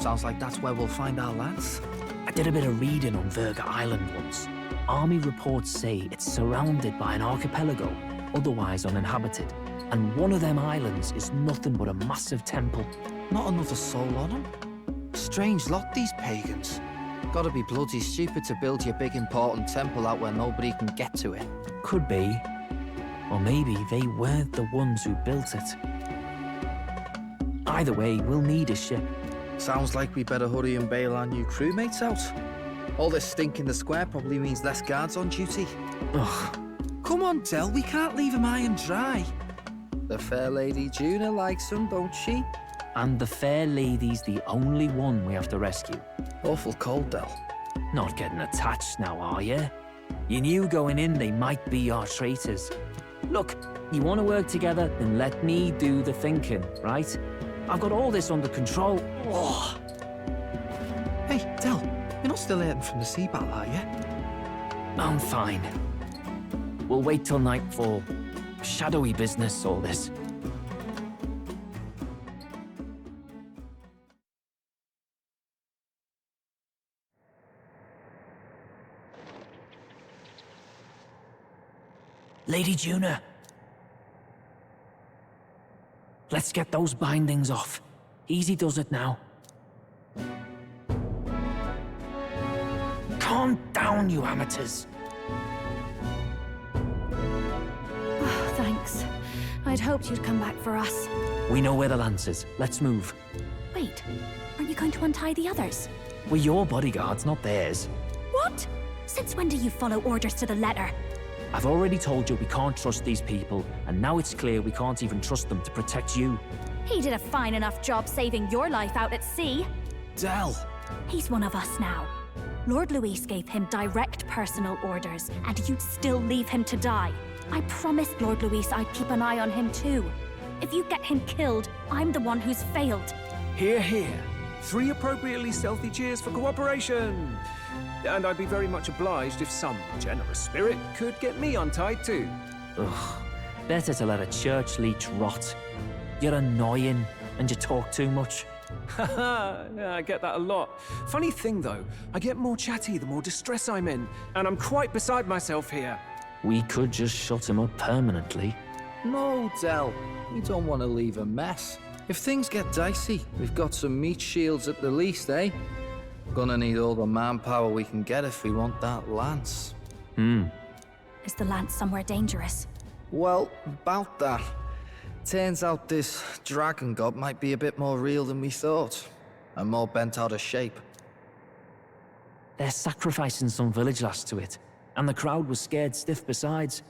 Q: Sounds like that's where we'll find our lads.
K: I did a bit of reading on Virga Island once. Army reports say it's surrounded by an archipelago, otherwise uninhabited. And one of them islands is nothing but a massive temple.
Q: Not another soul on them. Strange lot, these pagans. Gotta be bloody stupid to build your big important temple out where nobody can get to it.
K: Could be. Or maybe they weren't the ones who built it. Either way, we'll need a ship.
Q: Sounds like we better hurry and bail our new crewmates out. All this stink in the square probably means less guards on duty.
K: Ugh.
Q: Come on, Del, we can't leave them high and dry. The fair lady Juna likes them, don't she?
K: And the fair lady's the only one we have to rescue.
Q: Awful cold, Del.
K: Not getting attached now, are you? You knew going in they might be our traitors. Look, you want to work together, then let me do the thinking, right? I've got all this under control. Oh.
Q: Hey, Del, you're not still hurting from the sea battle, are you?
K: I'm fine. We'll wait till nightfall. Shadowy business, all this. Lady Juna. Let's get those bindings off. Easy does it now. Calm down, you amateurs.
D: Oh, thanks. I'd hoped you'd come back for us.
K: We know where the lance is. Let's move.
D: Wait, aren't you going to untie the others?
K: We're your bodyguards, not theirs.
D: What? Since when do you follow orders to the letter?
K: I've already told you we can't trust these people, and now it's clear we can't even trust them to protect you.
D: He did a fine enough job saving your life out at sea.
Q: Del!
D: He's one of us now. Lord Luis gave him direct personal orders, and you'd still leave him to die. I promised Lord Luis I'd keep an eye on him too. If you get him killed, I'm the one who's failed.
L: Hear, hear. 3 appropriately stealthy cheers for cooperation. And I'd be very much obliged if some generous spirit could get me untied too.
K: Ugh, better to let a church leech rot. You're annoying, and you talk too much.
L: Haha, yeah, I get that a lot. Funny thing though, I get more chatty the more distress I'm in, and I'm quite beside myself here.
K: We could just shut him up permanently.
Q: No, Del. We don't want to leave a mess. If things get dicey, we've got some meat shields at the least, eh? Gonna need all the manpower we can get if we want that lance.
D: Is the lance somewhere dangerous?
Q: Well, about that. Turns out this dragon god might be a bit more real than we thought. And more bent out of shape.
K: They're sacrificing some village lass to it, and the crowd was scared stiff besides.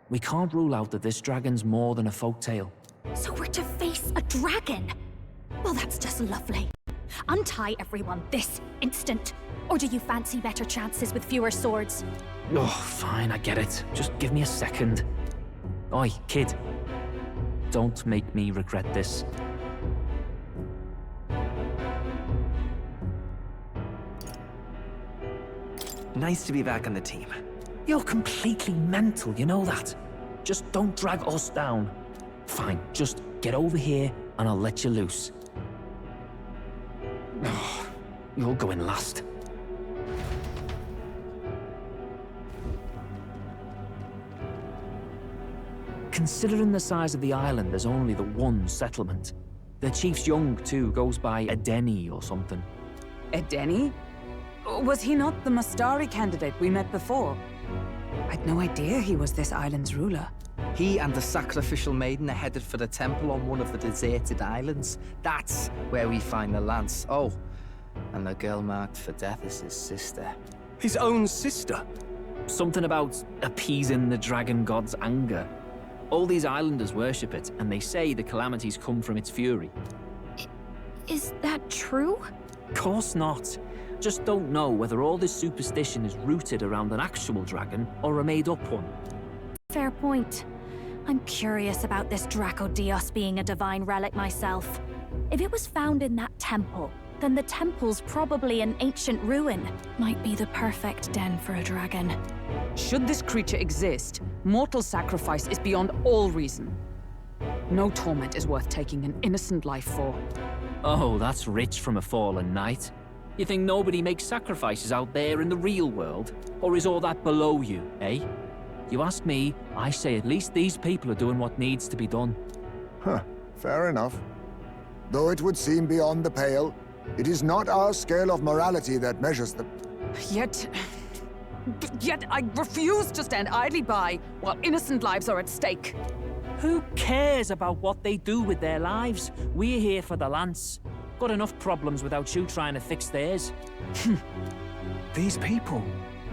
K: We can't rule out that this dragon's more than a folktale.
D: So we're to face a dragon? Well, that's just lovely. Untie everyone this instant. Or do you fancy better chances with fewer swords?
K: Oh, fine, I get it. Just give me a second. Oi, kid. Don't make me regret this.
J: Nice to be back on the team.
K: You're completely mental, you know that. Just don't drag us down. Fine, just get over here and I'll let you loose. Oh, you're going last. Considering the size of the island, there's only the one settlement. The chief's young, too, goes by Edeni or something.
F: Edeni? Was he not the Mastari candidate we met before? I'd no idea he was this island's ruler.
Q: He and the sacrificial maiden are headed for the temple on one of the deserted islands. That's where we find the lance. Oh, and the girl marked for death is his sister.
L: His own sister?
K: Something about appeasing the dragon god's anger. All these islanders worship it, and they say the calamities come from its fury.
B: Is that true?
K: Course not. Just don't know whether all this superstition is rooted around an actual dragon or a made-up one.
D: Fair point. I'm curious about this Draco Dios being a divine relic myself. If it was found in that temple, then the temple's probably an ancient ruin. Might be the perfect den for a dragon.
F: Should this creature exist, mortal sacrifice is beyond all reason. No torment is worth taking an innocent life for.
K: Oh, that's rich from a fallen knight. You think nobody makes sacrifices out there in the real world? Or is all that below you, eh? You ask me, I say at least these people are doing what needs to be done.
A: Huh, fair enough. Though it would seem beyond the pale, it is not our scale of morality that measures them.
F: Yet I refuse to stand idly by while innocent lives are at stake.
K: Who cares about what they do with their lives? We're here for the lance. Got enough problems without you trying to fix theirs.
L: These people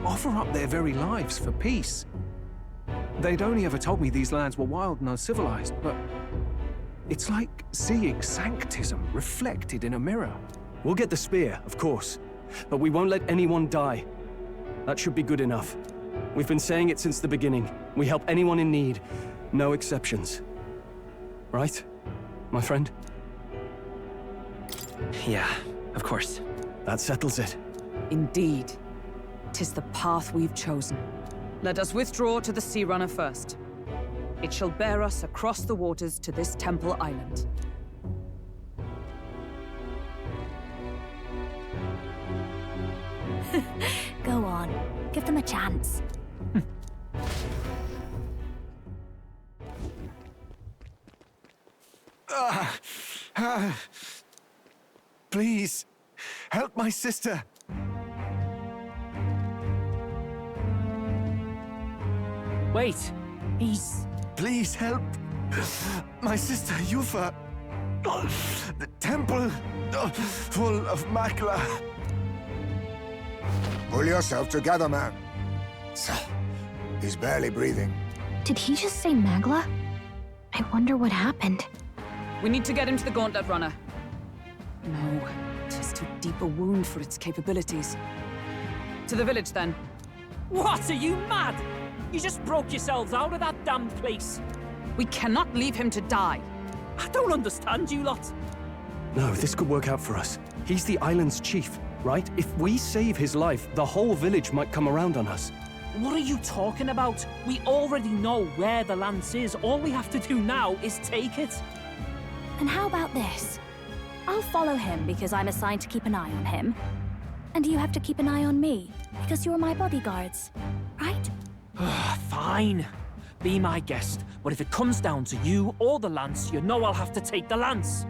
L: offer up their very lives for peace. They'd only ever told me these lands were wild and uncivilized, but
H: It's like seeing sanctism reflected in a mirror. We'll get the spear, of course, but we won't let anyone die. That should be good enough. We've been saying it since the beginning. We help anyone in need, no exceptions. Right, my friend?
J: Yeah, of course.
H: That settles it.
F: Indeed. 'Tis the path we've chosen. Let us withdraw to the Sea Runner first. It shall bear us across the waters to this temple island.
D: Go on. Give them a chance.
I: Please, help my sister.
K: Wait, he's...
I: Please help my sister Yufa. The temple full of Makla.
A: Pull yourself together, man. He's barely breathing.
B: Did he just say Magla? I wonder what happened.
F: We need to get him to the Gauntlet Runner. No, 'tis too deep a wound for its capabilities. To the village, then.
P: What, are you mad? You just broke yourselves out of that damn place.
F: We cannot leave him to die.
P: I don't understand you lot.
H: No, this could work out for us. He's the island's chief, right? If we save his life, the whole village might come around on us.
P: What are you talking about? We already know where the lance is. All we have to do now is take it.
D: And how about this? I'll follow him because I'm assigned to keep an eye on him. And you have to keep an eye on me because you're my bodyguards, right?
P: Fine. Be my guest. But if it comes down to you or the lance, you know I'll have to take the lance.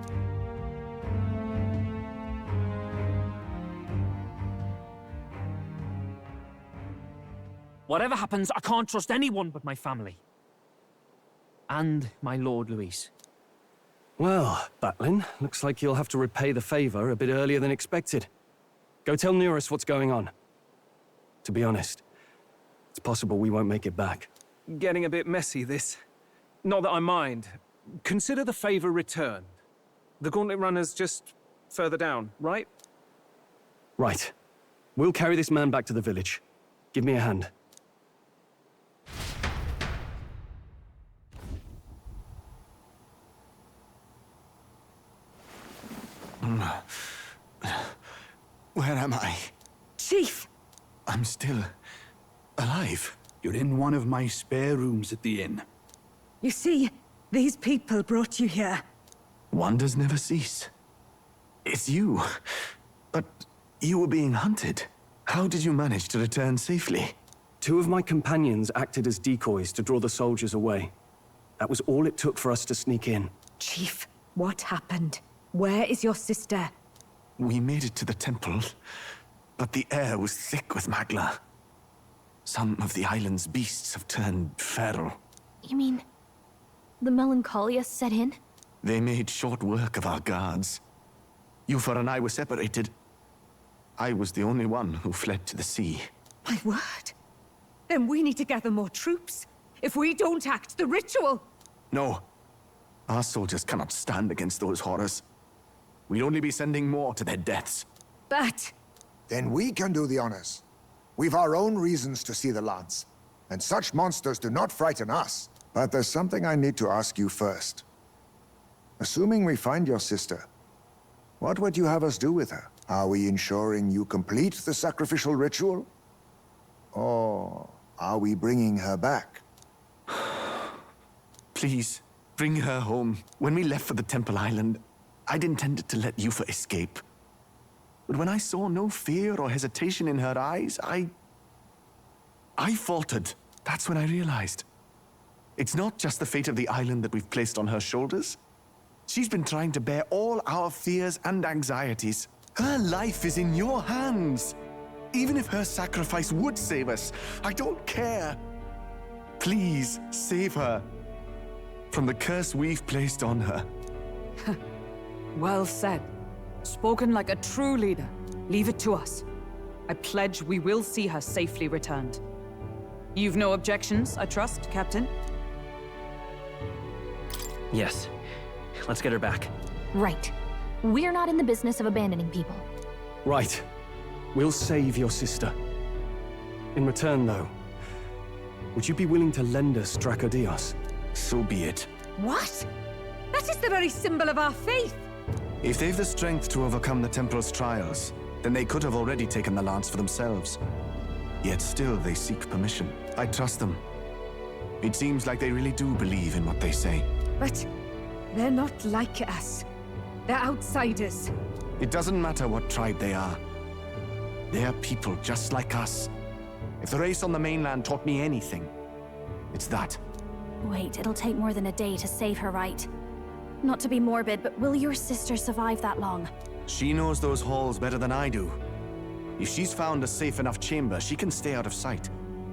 P: Whatever happens, I can't trust anyone but my family. And my Lord Luis.
H: Well, Batlin, looks like you'll have to repay the favor a bit earlier than expected. Go tell Neurus what's going on. To be honest, it's possible we won't make it back.
L: Getting a bit messy, this. Not that I mind. Consider the favor returned. The Gauntlet Runner's just further down, right?
H: Right. We'll carry this man back to the village. Give me a hand.
I: Where am I?
C: Chief!
I: I'm still alive.
C: You're in one of my spare rooms at the inn.
N: You see, these people brought you here.
I: Wonders never cease. It's you. But you were being hunted. How did you manage to return safely?
H: 2 of my companions acted as decoys to draw the soldiers away. That was all it took for us to sneak in.
N: Chief, what happened? Where is your sister?
I: We made it to the temple, but the air was thick with Magla. Some of the island's beasts have turned feral.
B: You mean... the melancholia set in?
I: They made short work of our guards. Yufa and I were separated. I was the only one who fled to the sea.
N: My word. Then we need to gather more troops. If we don't act, the ritual...
I: No. Our soldiers cannot stand against those horrors. We'd only be sending more to their deaths.
N: But...
A: Then we can do the honors. We've our own reasons to see the lance. And such monsters do not frighten us. But there's something I need to ask you first. Assuming we find your sister, what would you have us do with her? Are we ensuring you complete the sacrificial ritual? Or are we bringing her back?
I: Please, bring her home. When we left for the Temple Island, I'd intended to let Yufa escape. But when I saw no fear or hesitation in her eyes, I faltered. That's when I realized. It's not just the fate of the island that we've placed on her shoulders. She's been trying to bear all our fears and anxieties. Her life is in your hands. Even if her sacrifice would save us, I don't care. Please, save her from the curse we've placed on her.
F: Well said. Spoken like a true leader. Leave it to us. I pledge we will see her safely returned. You've no objections, I trust, Captain?
J: Yes. Let's get her back.
B: Right. We're not in the business of abandoning people.
H: Right. We'll save your sister. In return, though, would you be willing to lend us Dracodios?
I: So be it.
N: What? That is the very symbol of our faith.
I: If they've the strength to overcome the Templars' trials, then they could have already taken the lance for themselves. Yet still they seek permission. I trust them. It seems like they really do believe in what they say.
N: But they're not like us. They're outsiders.
I: It doesn't matter what tribe they are. They're people just like us. If the race on the mainland taught me anything, it's that.
D: Wait, it'll take more than a day to save her, right? Not to be morbid, but will your sister survive that long?
I: She knows those halls better than I do. If she's found a safe enough chamber, she can stay out of sight.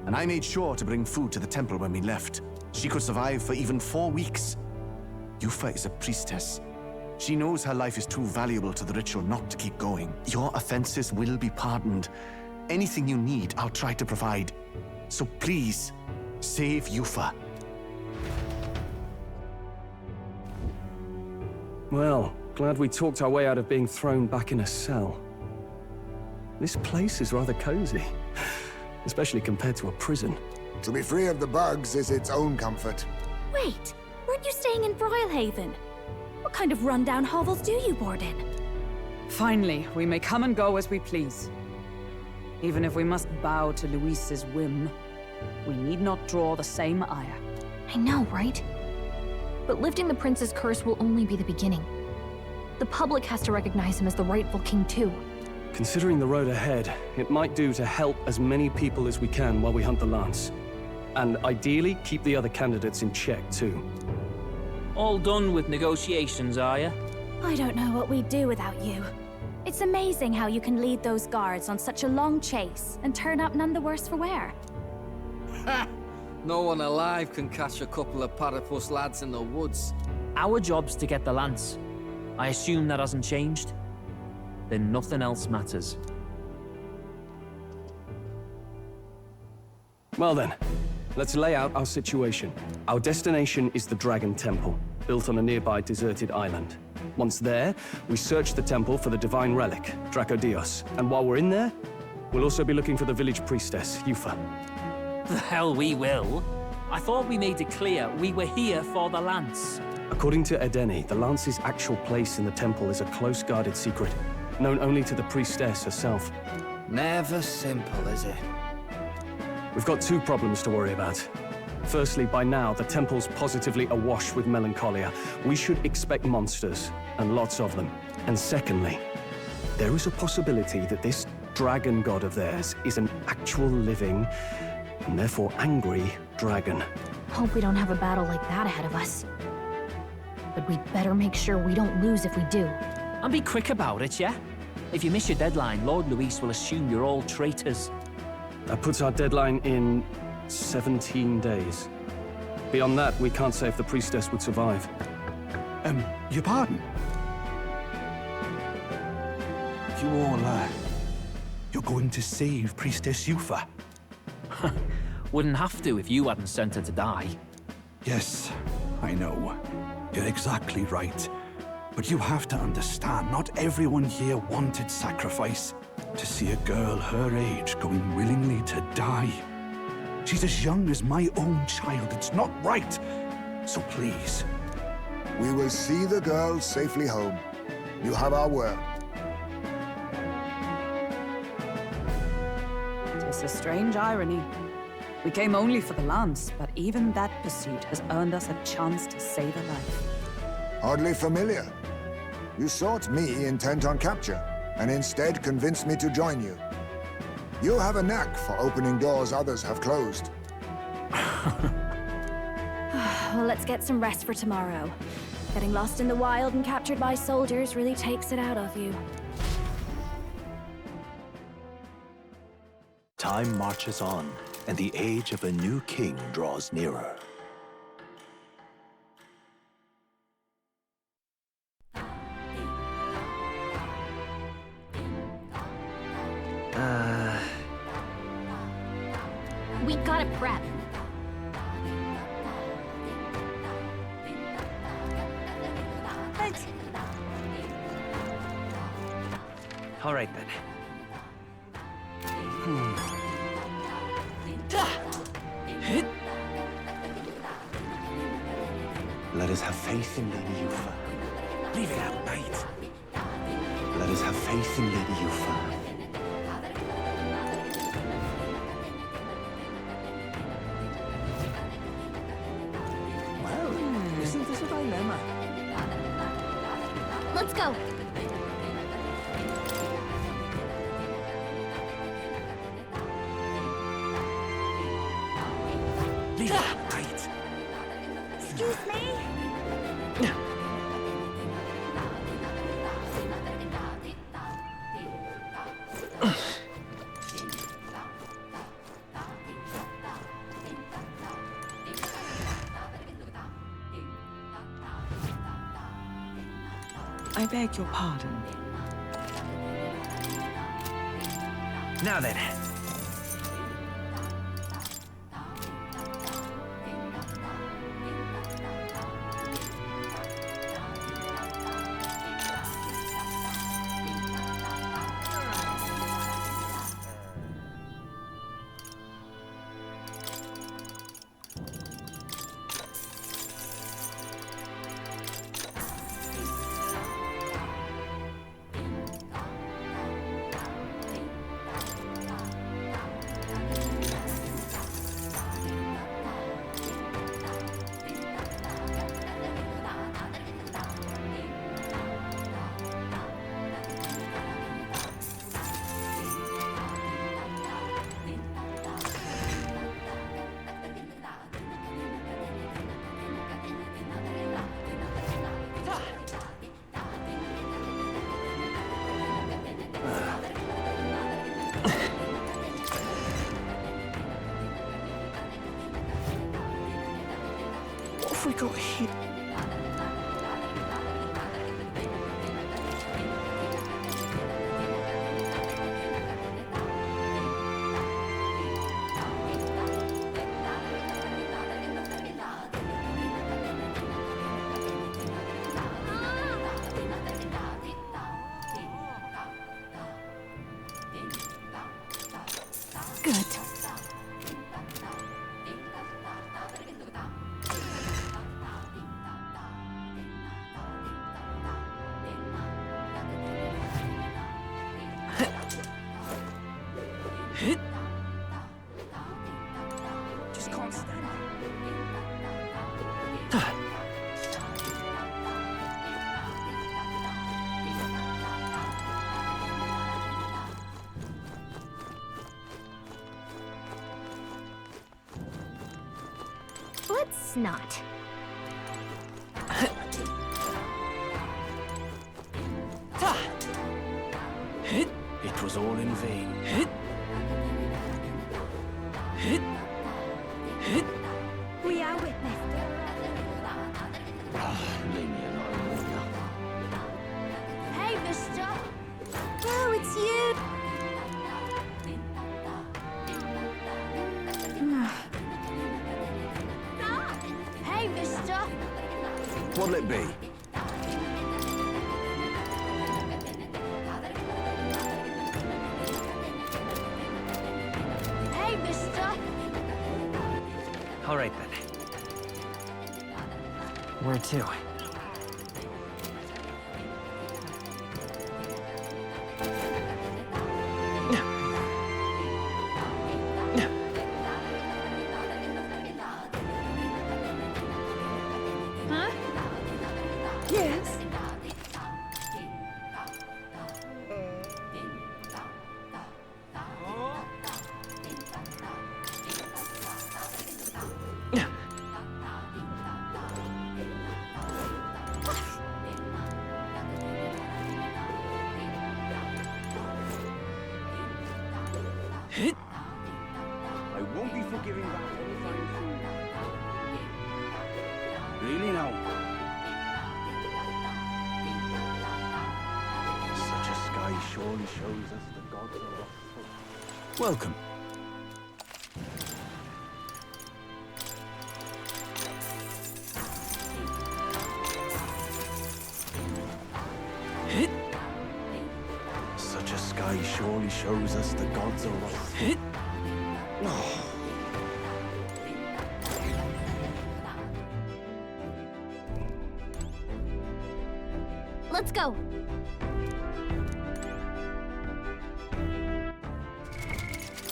I: And I made sure to bring food to the temple when we left. She could survive for even 4 weeks. Yufa is a priestess. She knows her life is too valuable to the ritual not to keep going. Your offenses will be pardoned. Anything you need, I'll try to provide. So please, save Yufa.
H: Well, glad we talked our way out of being thrown back in a cell. This place is rather cozy, especially compared to a prison.
A: To be free of the bugs is its own comfort.
D: Wait, weren't you staying in Broilhaven? What kind of rundown hovels do you board in?
F: Finally, we may come and go as we please. Even if we must bow to Luis's whim, we need not draw the same ire.
B: I know, right? But lifting the prince's curse will only be the beginning. The public has to recognize him as the rightful king too.
H: Considering the road ahead, it might do to help as many people as we can while we hunt the lance. And ideally, keep the other candidates in check too.
K: All done with negotiations, are you?
D: I don't know what we'd do without you. It's amazing how you can lead those guards on such a long chase and turn up none the worse for wear.
Q: Ha! No one alive can catch a couple of platypus lads in the woods.
K: Our job's to get the lance. I assume that hasn't changed? Then nothing else matters.
H: Well then, let's lay out our situation. Our destination is the Dragon Temple, built on a nearby deserted island. Once there, we search the temple for the divine relic, Dracodios. And while we're in there, we'll also be looking for the village priestess, Yufa.
K: The hell we will. I thought we made it clear we were here for the lance.
H: According to Edeni, the lance's actual place in the temple is a close-guarded secret, known only to the priestess herself.
Q: Never simple, is it?
H: We've got 2 problems to worry about. Firstly, by now, the temple's positively awash with melancholia. We should expect monsters, and lots of them. And secondly, there is a possibility that this dragon god of theirs is an actual living, and therefore angry, dragon.
B: Hope we don't have a battle like that ahead of us. But we'd better make sure we don't lose if we do.
K: And be quick about it, yeah? If you miss your deadline, Lord Luis will assume you're all traitors.
H: That puts our deadline in 17 days. Beyond that, we can't say if the priestess would survive.
C: Your pardon? You all, you're going to save Priestess Yufa?
K: Wouldn't have to if you hadn't sent her to die.
C: Yes, I know. You're exactly right. But you have to understand, not everyone here wanted sacrifice. To see a girl her age going willingly to die. She's as young as my own child. It's not right. So please.
A: We will see the girl safely home. You have our word.
F: It's a strange irony. We came only for the lance, but even that pursuit has earned us a chance to save a life.
A: Oddly familiar. You sought me intent on capture, and instead convinced me to join you. You have a knack for opening doors others have closed.
D: Well, let's get some rest for tomorrow. Getting lost in the wild and captured by soldiers really takes it out of you.
O: Time marches on, and the age of a new king draws nearer.
B: We gotta prep.
J: All right then.
O: Let us have faith in Lady Yufa.
T: Leave it out, mate.
O: Let us have faith in Lady Yufa.
Q: Well, isn't this a dilemma?
B: Let's go.
T: Leave it out, mate.
D: Excuse me?
N: I beg your pardon.
J: Now then.
N: What have we got here?
V: Good.
Q: Just can't stand it.
B: Let's not.
T: It was all in vain.
D: We are witness.
T: Leave me alone, will ya?
D: Hey, mister. Oh, it's you. Hey, mister.
T: What'll it be?
D: Hey, mister.
J: All right then. Where to?
D: Huh? Yes.
T: I won't be forgiving that anytime soon. Really now? Such a sky surely shows us the gods are up. Welcome. Such a only shows us the gods are right.
B: Let's go.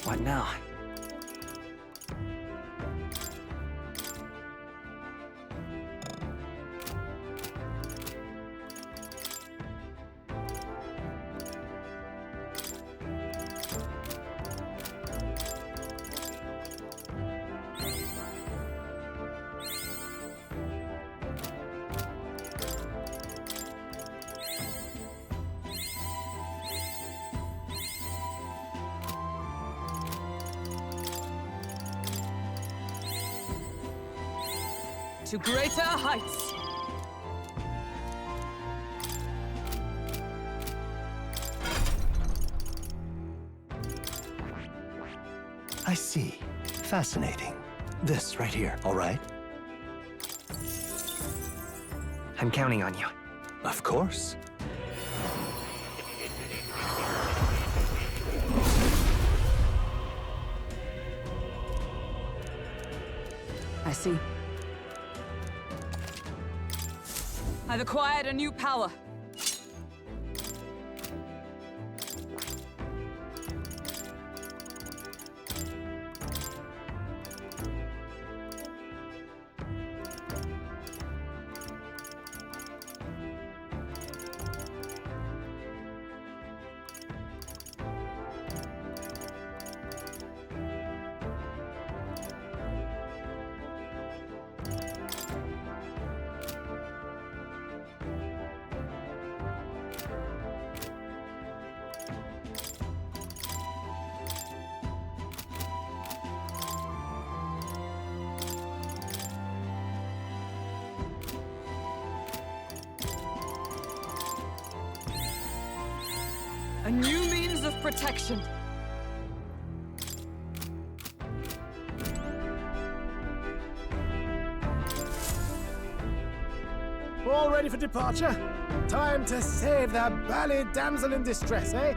J: What now?
F: To greater heights!
O: I see. Fascinating. This right here, all right?
J: I'm counting on you.
O: Of course.
F: I see. I've acquired a new power. A new means of protection.
E: All ready for departure? Time to save the bally damsel in distress, eh?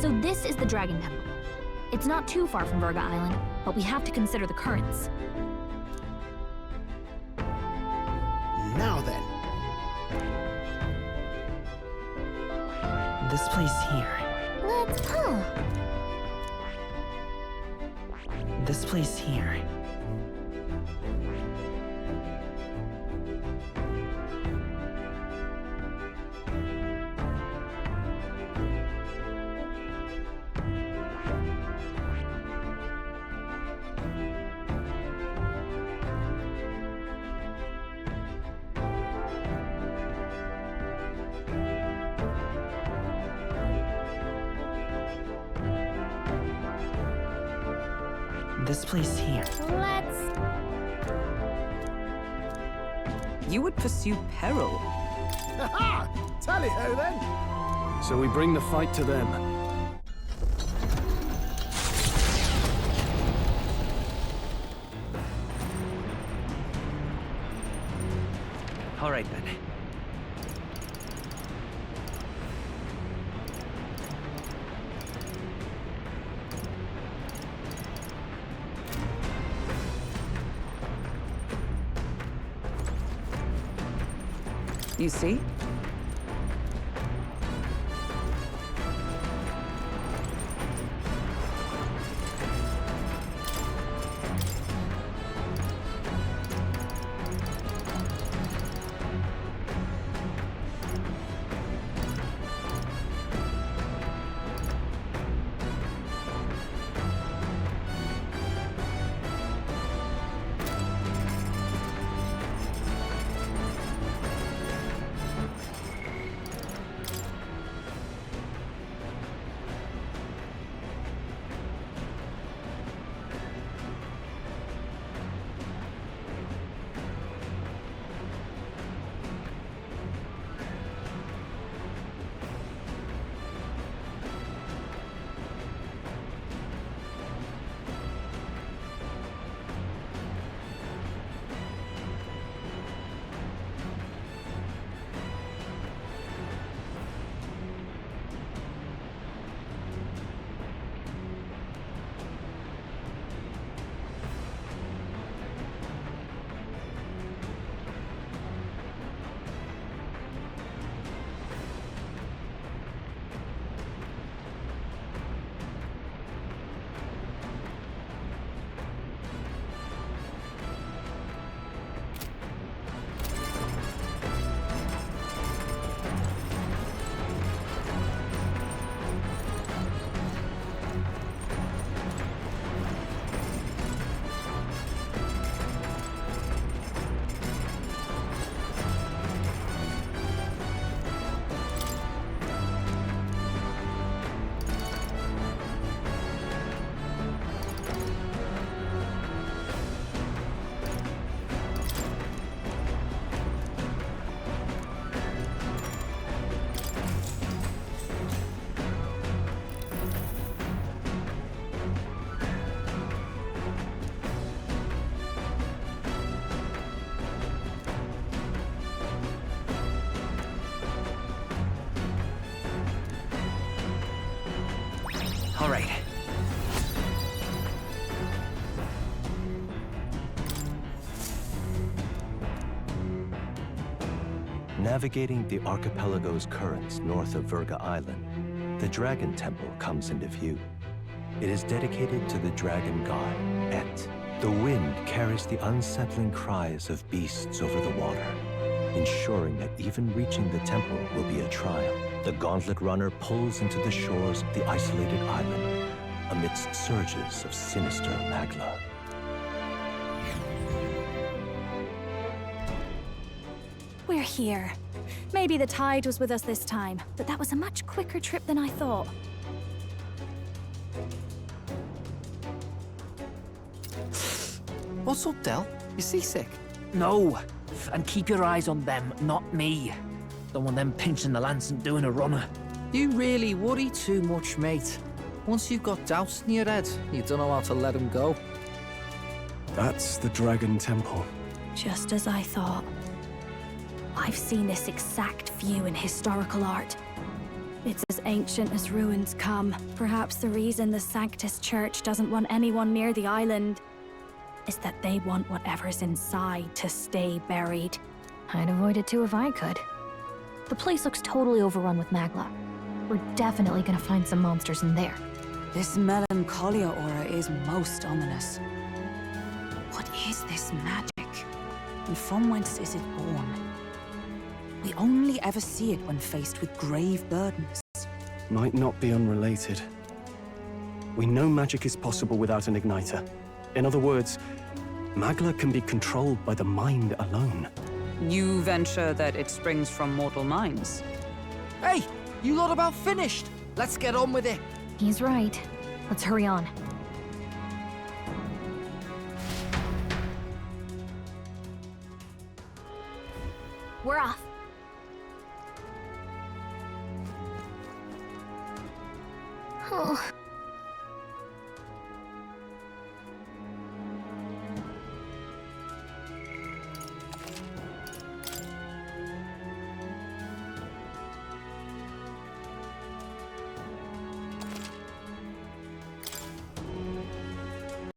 B: So this is the Dragon Temple. It's not too far from Virga Island, but we have to consider the currents.
E: Now then.
J: This place here. This place here. This place here.
F: You would pursue peril.
E: Ha-ha! Tally-ho then!
H: So we bring the fight to them.
J: All right then.
F: You see?
J: All right.
O: Navigating the archipelago's currents north of Virga Island, the Dragon Temple comes into view. It is dedicated to the dragon god, Et. The wind carries the unsettling cries of beasts over the water, ensuring that even reaching the temple will be a trial. The Gauntlet Runner pulls into the shores of the isolated island amidst surges of sinister magla.
D: We're here. Maybe the tide was with us this time, but that was a much quicker trip than I thought.
Q: What's up, Del? You seasick?
P: No. And keep your eyes on them, not me. Don't want them pinching the lance and doing a runner.
Q: You really worry too much, mate. Once you've got doubts in your head, you don't know how to let them go.
H: That's the Dragon Temple.
D: Just as I thought. I've seen this exact view in historical art. It's as ancient as ruins come. Perhaps the reason the Sanctus Church doesn't want anyone near the island is that they want whatever's inside to stay buried.
B: I'd avoid it too if I could. The place looks totally overrun with magla. We're definitely gonna find some monsters in there.
F: This melancholia aura is most ominous. What is this magic? And from whence is it born? We only ever see it when faced with grave burdens.
H: Might not be unrelated. We know magic is possible without an igniter. In other words, magla can be controlled by the mind alone.
F: You venture that it springs from mortal minds?
Q: Hey, you lot about finished. Let's get on with it.
B: He's right. Let's hurry on. We're off. Oh,